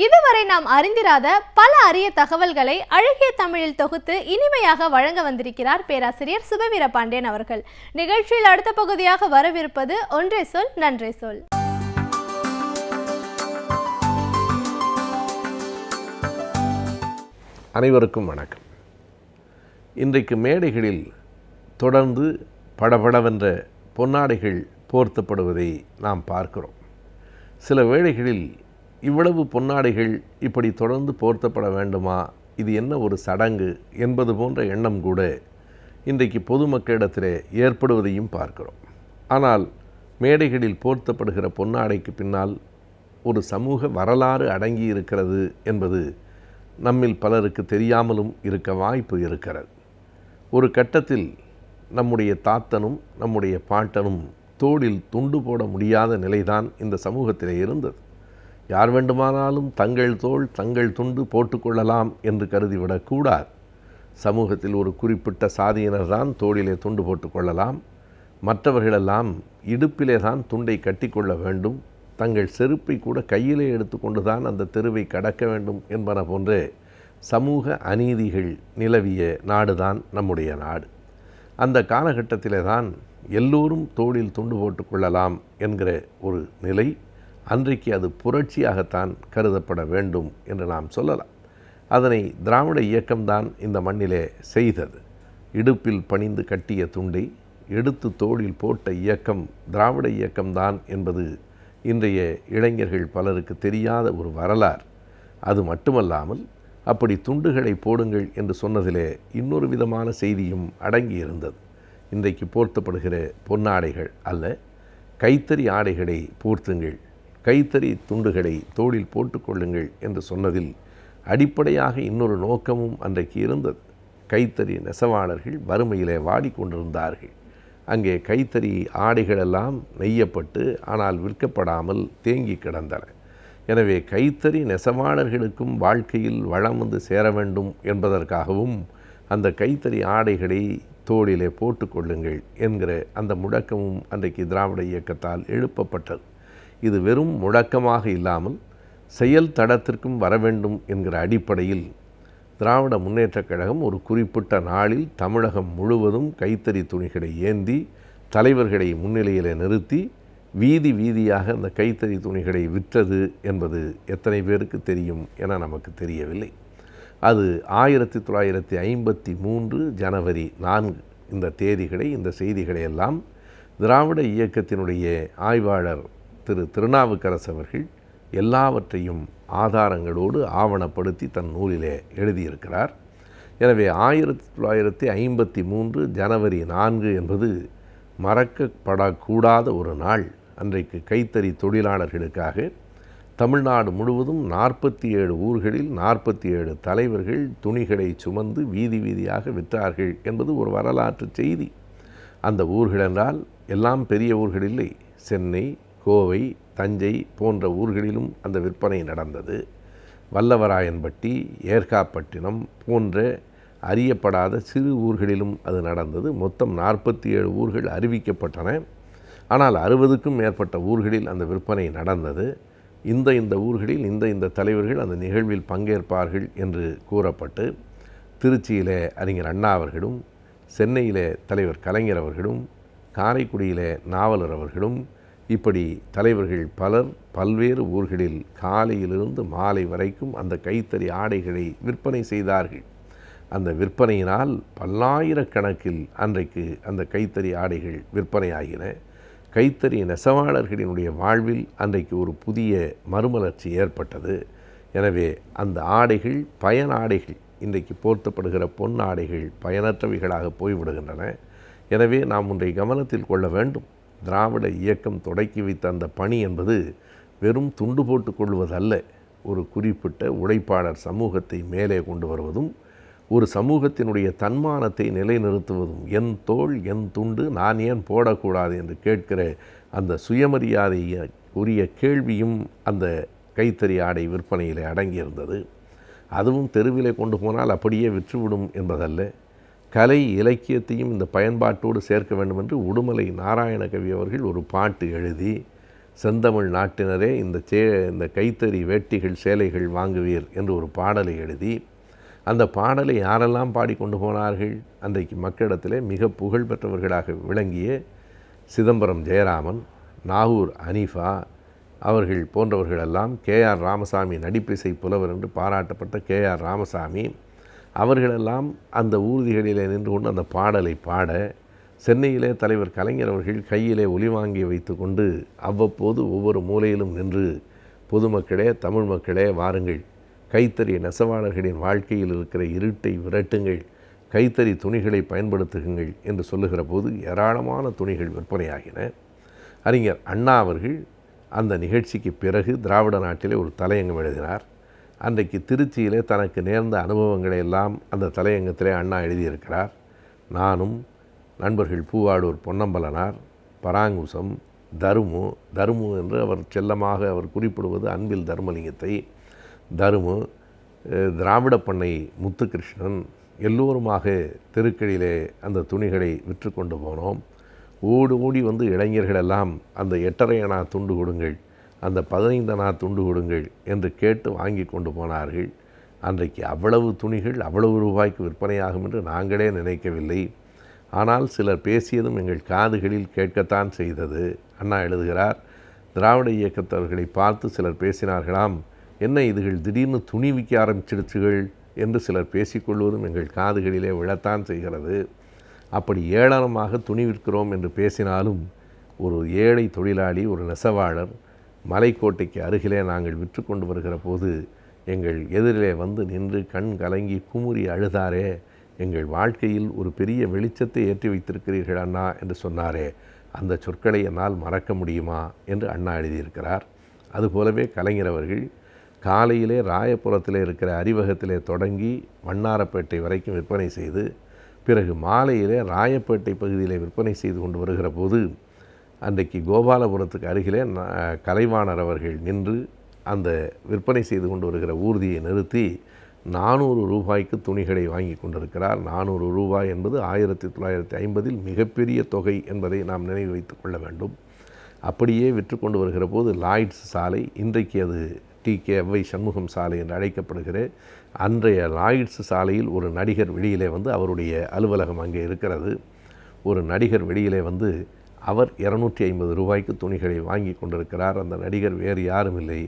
இதுவரை நாம் அறிந்திராத பல அரிய தகவல்களை அழகிய தமிழில் தொகுத்து இனிமையாக வழங்க வந்திருக்கிறார் பேராசிரியர் சுபவீர பாண்டியன் அவர்கள். நிகழ்ச்சியில் அடுத்த பகுதியாக வரவிருப்பது ஒன்றே சொல் நன்றே சொல். அனைவருக்கும் வணக்கம். இன்றைக்கு மேடைகளில் தொடர்ந்து படபடவென்ற பொன்னாடைகள் போர்த்தப்படுவதை நாம் பார்க்கிறோம். சில வேளைகளில் இவ்வளவு பொன்னாடைகள் இப்படி தொடர்ந்து போர்த்தப்பட வேண்டுமா, இது என்ன ஒரு சடங்கு என்பது போன்ற எண்ணம் கூட இன்றைக்கு பொதுமக்களிடத்திலே ஏற்படுவதையும் பார்க்கிறோம். ஆனால் மேடைகளில் போர்த்தப்படுகிற பொன்னாடைக்கு பின்னால் ஒரு சமூக வரலாறு அடங்கி இருக்கிறது என்பது நம்மில் பலருக்கு தெரியாமலும் இருக்க வாய்ப்பு இருக்கிறது. ஒரு கட்டத்தில் நம்முடைய தாத்தனும் நம்முடைய பாட்டனும் தோளில் துண்டு போட முடியாத நிலைதான் இந்த சமூகத்திலே இருந்தது. யார் வேண்டுமானாலும் தங்கள் தோள் தங்கள் துண்டு போட்டுக்கொள்ளலாம் என்று கருதிவிடக்கூடாது. சமூகத்தில் ஒரு குறிப்பிட்ட சாதியினர் தான் தோளிலே துண்டு போட்டுக்கொள்ளலாம், மற்றவர்களெல்லாம் இடுப்பிலே தான் துண்டை கட்டிக்கொள்ள வேண்டும், தங்கள் செருப்பை கூட கையிலே எடுத்துக்கொண்டு தான் அந்த தெருவை கடக்க வேண்டும் என்பன போன்ற சமூக அநீதிகள் நிலவிய நாடுதான் நம்முடைய நாடு. அந்த காலகட்டத்திலே தான் எல்லோரும் தோளில் துண்டு போட்டு கொள்ளலாம் என்கிற ஒரு நிலை அன்றைக்கு அது புரட்சியாகத்தான் கருதப்பட வேண்டும் என்று நாம் சொல்லலாம். அதனை திராவிட இயக்கம்தான் இந்த மண்ணிலே செய்தது. இடுப்பில் பணிந்து கட்டிய துண்டை எடுத்து தோளில் போட்ட இயக்கம் திராவிட இயக்கம்தான் என்பது இன்றைய இளைஞர்கள் பலருக்கு தெரியாத ஒரு வரலாறு. அது மட்டுமல்லாமல் அப்படி துண்டுகளை போடுங்கள் என்று சொன்னதிலே இன்னொரு விதமான செய்தியும் அடங்கியிருந்தது. இன்றைக்கு போர்த்தப்படுகிற பொன்னாடைகள் அல்ல, கைத்தறி ஆடைகளை போர்த்துங்கள், கைத்தறி துண்டுகளை தோளில் போட்டுக்கொள்ளுங்கள் என்று சொன்னதில் அடிப்படையாக இன்னொரு நோக்கமும் அன்றைக்கு இருந்தது. கைத்தறி நெசவாளர்கள் வறுமையிலே வாடிக்கொண்டிருந்தார்கள். அங்கே கைத்தறி ஆடைகளெல்லாம் நெய்யப்பட்டு ஆனால் விற்கப்படாமல் தேங்கி கிடந்தன. எனவே கைத்தறி நெசவாளர்களுக்கும் வாழ்க்கையில் வளம் வந்து சேர வேண்டும் என்பதற்காகவும் அந்த கைத்தறி ஆடைகளை தோளிலே போட்டுக்கொள்ளுங்கள் என்கிற அந்த முழக்கமும் அன்றைக்கு திராவிட இயக்கத்தால் எழுப்பப்பட்டது. இது வெறும் முழக்கமாக இல்லாமல் செயல் தடத்திற்கும் வர வேண்டும் என்கிற அடிப்படையில் திராவிட முன்னேற்றக் கழகம் ஒரு குறிப்பிட்ட நாளில் தமிழகம் முழுவதும் கைத்தறி துணிகளை ஏந்தி தலைவர்களை முன்னிலையில் நிறுத்தி வீதி வீதியாக அந்த கைத்தறி துணிகளை விற்றது என்பது எத்தனை பேருக்கு தெரியும் என நமக்கு தெரியவில்லை. அது 1953 ஜனவரி 4 இந்த தேதிகளை, இந்த செய்திகளை எல்லாம் திராவிட இயக்கத்தினுடைய ஆய்வாளர் திரு திருநாவுக்கரசு அவர்கள் எல்லாவற்றையும் ஆதாரங்களோடு ஆவணப்படுத்தி தன் நூலிலே எழுதியிருக்கிறார். எனவே 1953 ஜனவரி 4 என்பது மறக்கப்படக்கூடாத ஒரு நாள். அன்றைக்கு கைத்தறி தொழிலாளர்களுக்காக தமிழ்நாடு முழுவதும் 47 ஊர்களில் 47 தலைவர்கள் துணிகளை சுமந்து வீதி வீதியாக விற்றார்கள் என்பது ஒரு வரலாற்று செய்தி. அந்த ஊர்கள் என்றால் எல்லாம் பெரிய ஊர்கள் இல்லை. சென்னை, கோவை, தஞ்சை போன்ற ஊர்களிலும் அந்த விற்பனை நடந்தது. வல்லவராயன்பட்டி, ஏற்காப்பட்டினம் போன்ற அறியப்படாத சிறு ஊர்களிலும் அது நடந்தது. மொத்தம் 47 ஊர்கள் அறிவிக்கப்பட்டன. ஆனால் 60க்கும் மேற்பட்ட ஊர்களில் அந்த விற்பனை நடந்தது. இந்த ஊர்களில் இந்த தலைவர்கள் அந்த நிகழ்வில் பங்கேற்பார்கள் என்று கூறப்பட்டு திருச்சியிலே அறிஞர் அண்ணா அவர்களும், சென்னையிலே தலைவர் கலைஞர் அவர்களும், காரைக்குடியிலே நாவலர் அவர்களும், இப்படி தலைவர்கள் பலர் பல்வேறு ஊர்களில் காலையிலிருந்து மாலை வரைக்கும் அந்த கைத்தறி ஆடைகளை விற்பனை செய்தார்கள். அந்த விற்பனையினால் பல்லாயிரக்கணக்கில் அன்றைக்கு அந்த கைத்தறி ஆடைகள் விற்பனையாகின. கைத்தறி நெசவாளர்களினுடைய வாழ்வில் அன்றைக்கு ஒரு புதிய மறுமலர்ச்சி ஏற்பட்டது. எனவே அந்த ஆடைகள் பயன் ஆடைகள், இன்றைக்கு போர்த்தப்படுகிற பொன் ஆடைகள் பயனற்றவைகளாக போய்விடுகின்றன. எனவே நாம் ஒன்றை கவனத்தில் கொள்ள வேண்டும். திராவிட இயக்கம் தொடக்கி வைத்த அந்த பணி என்பது வெறும் துண்டு போட்டு கொள்வதல்ல. ஒரு குறிப்பிட்ட உழைப்பாளர் சமூகத்தை மேலே கொண்டு வருவதும், ஒரு சமூகத்தினுடைய தன்மானத்தை நிலைநிறுத்துவதும், என் தோள் என் துண்டு நான் ஏன் போடக்கூடாது என்று கேட்கிற அந்த சுயமரியாதையை உரிய கேள்வியும் அந்த கைத்தறி ஆடை விற்பனையில் அடங்கியிருந்தது. அதுவும் தெருவிலே கொண்டு போனால் அப்படியே விற்றுவிடும் என்பதல்ல. கலை இலக்கியத்தையும் இந்த பயன்பாட்டோடு சேர்க்க வேண்டும் என்று உடுமலை நாராயணகவி அவர்கள் ஒரு பாட்டு எழுதி, செந்தமிழ் நாட்டினரே இந்த கைத்தறி வேட்டிகள் சேலைகள் வாங்குவீர் என்று ஒரு பாடலை எழுதி, அந்த பாடலை யாரெல்லாம் பாடிக்கொண்டு போனார்கள்? அன்றைக்கு மக்களிடத்திலே மிக புகழ் பெற்றவர்களாக விளங்கிய சிதம்பரம் ஜெயராமன், நாகூர் அனீஃபா அவர்கள் போன்றவர்களெல்லாம், KR ராமசாமி நடிப்பிசை புலவர் என்று பாராட்டப்பட்ட KR ராமசாமி அவர்களெல்லாம் அந்த ஊர்திகளிலே நின்று கொண்டு அந்த பாடலை பாட, சென்னையிலே தலைவர் கலைஞர் அவர்கள் கையிலே ஒலிவாங்கி வைத்து கொண்டு அவ்வப்போது ஒவ்வொரு மூலையிலும் நின்று, பொதுமக்களே, தமிழ் மக்களே வாருங்கள், கைத்தறி நெசவாளர்களின் வாழ்க்கையில் இருக்கிற இருட்டை விரட்டுங்கள், கைத்தறி துணிகளை பயன்படுத்துங்கள் என்று சொல்லுகிற போது ஏராளமான துணிகள் விற்பனையாகின. அறிஞர் அண்ணா அவர்கள் அந்த நிகழ்ச்சிக்கு பிறகு திராவிட நாட்டிலே ஒரு தலையங்கம் எழுதினார். அன்றைக்கு திருச்சியிலே தனக்கு நேர்ந்த அனுபவங்களை எல்லாம் அந்த தலையங்கத்திலே அண்ணா எழுதியிருக்கிறார். நானும் நண்பர்கள் பூவாடூர் பொன்னம்பலனார், பராங்குசம், தருமு என்று அவர் செல்லமாக அவர் குறிப்பிடுவது அன்பில் தர்மலிங்கத்தை, தருமு, திராவிட பண்ணை முத்துகிருஷ்ணன் எல்லோருமாக தெருக்களிலே அந்த துணிகளை விற்று கொண்டு போனோம். ஓடி வந்து இளைஞர்களெல்லாம் அந்த 8.5 அணா துண்டு கொடுங்கள், அந்த 15 அணா துண்டு கொடுங்கள் என்று கேட்டு வாங்கி கொண்டு போனார்கள். அன்றைக்கு அவ்வளவு துணிகள் அவ்வளவு ரூபாய்க்கு விற்பனையாகும் என்று நாங்களே நினைக்கவில்லை. ஆனால் சிலர் பேசியதும் எங்கள் காதுகளில் கேட்கத்தான் செய்தது. அண்ணா எழுதுகிறார், திராவிட இயக்கத்தவர்களை பார்த்து சிலர் பேசினார்களாம், என்ன இதுகள் திடீர்னு துணி விற்க ஆரம்பிச்சிடுச்சுகள் என்று சிலர் பேசிக்கொள்வதும் எங்கள் காதுகளிலே விழத்தான் செய்கிறது. அப்படி ஏளனமாக துணி விற்கிறோம் என்று பேசினாலும் ஒரு ஏழை தொழிலாளி, ஒரு நெசவாளர் மலைக்கோட்டைக்கு அருகிலே நாங்கள் விற்று கொண்டு வருகிற போது எங்கள் எதிரிலே வந்து நின்று கண் கலங்கி குமுறி அழுதாரே, எங்கள் வாழ்க்கையில் ஒரு பெரிய வெளிச்சத்தை ஏற்றி வைத்திருக்கிறீர்கள் அண்ணா என்று சொன்னாரே, அந்த சொற்களை என்னால் மறக்க முடியுமா என்று அண்ணா எழுதியிருக்கிறார். அதுபோலவே கலைஞர் அவர்கள் காலையிலே ராயபுரத்தில் இருக்கிற அறிவகத்திலே தொடங்கி வண்ணாரப்பேட்டை வரைக்கும் விற்பனை செய்து, பிறகு மாலையிலே ராயப்பேட்டை பகுதியிலே விற்பனை செய்து கொண்டு வருகிற போது அன்றைக்கு கோபாலபுரத்துக்கு அருகிலே கலைவாணர் அவர்கள் நின்று அந்த விற்பனை செய்து கொண்டு வருகிற ஊர்தியை நிறுத்தி 400 ரூபாய்க்கு துணிகளை வாங்கி கொண்டிருக்கிறார். 400 ரூபாய் என்பது 1950 மிகப்பெரிய தொகை என்பதை நாம் நினைவு வைத்து கொள்ள வேண்டும். அப்படியே விற்று கொண்டு வருகிற போது லாய்ட்ஸ் சாலை, இன்றைக்கு அது TK சண்முகம் சாலை என்று அழைக்கப்படுகிற அன்றைய லாய்ட்ஸ் சாலையில் ஒரு நடிகர் வெளியிலே வந்து, அவருடைய அலுவலகம் அங்கே இருக்கிறது, ஒரு நடிகர் வெளியிலே வந்து அவர் 250 ரூபாய்க்கு துணிகளை வாங்கி கொண்டிருக்கிறார். அந்த நடிகர் வேறு யாரும் இல்லை,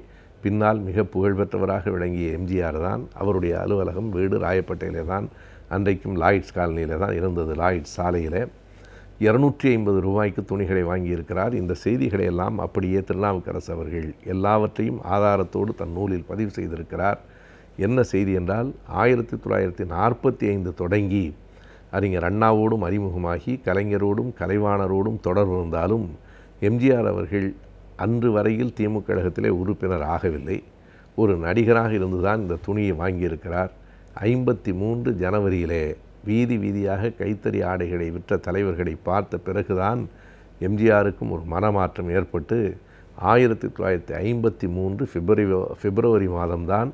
பின்னால் மிக புகழ்பெற்றவராக விளங்கிய எம்ஜிஆர் தான். அவருடைய அலுவலகம் வீடு ராயப்பேட்டையிலே தான், அன்றைக்கும் லாய்ட்ஸ் காலனியிலே தான் இருந்தது, லாய்ட்ஸ் சாலையில். 250 ரூபாய்க்கு துணிகளை வாங்கியிருக்கிறார். இந்த செய்திகளை எல்லாம் அப்படியே திருநாவுக்கரசு அவர்கள் எல்லாவற்றையும் ஆதாரத்தோடு தன் நூலில் பதிவு செய்திருக்கிறார். என்ன செய்தி என்றால், 1945 தொடங்கி அறிஞர் அண்ணாவோடும் அறிமுகமாகி கலைஞரோடும் கலைவாணரோடும் தொடர்பு இருந்தாலும் எம்ஜிஆர் அவர்கள் அன்று வரையில் திமுக கழகத்திலே உறுப்பினர் ஆகவில்லை. ஒரு நடிகராக இருந்துதான் இந்த துணியை வாங்கியிருக்கிறார். 53 ஜனவரியிலே வீதி வீதியாக கைத்தறி ஆடைகளை விற்ற தலைவர்களை பார்த்த பிறகுதான் எம்ஜிஆருக்கும் ஒரு மனமாற்றம் ஏற்பட்டு 1953 பிப்ரவரி மாதம்தான்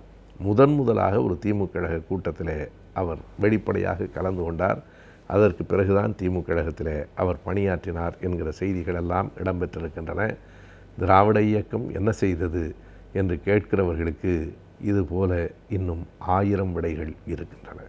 முதலாக ஒரு திமுக கழக கூட்டத்தில் அவர் வெளிப்படையாக கலந்து கொண்டார். அதற்கு பிறகுதான் திமுக கழகத்தில் அவர் பணியாற்றினார் என்கிற செய்திகளெல்லாம் இடம்பெற்றிருக்கின்றன. திராவிட இயக்கம் என்ன செய்தது என்று கேட்கிறவர்களுக்கு இதுபோல இன்னும் 1000 விடைகள் இருக்கின்றன.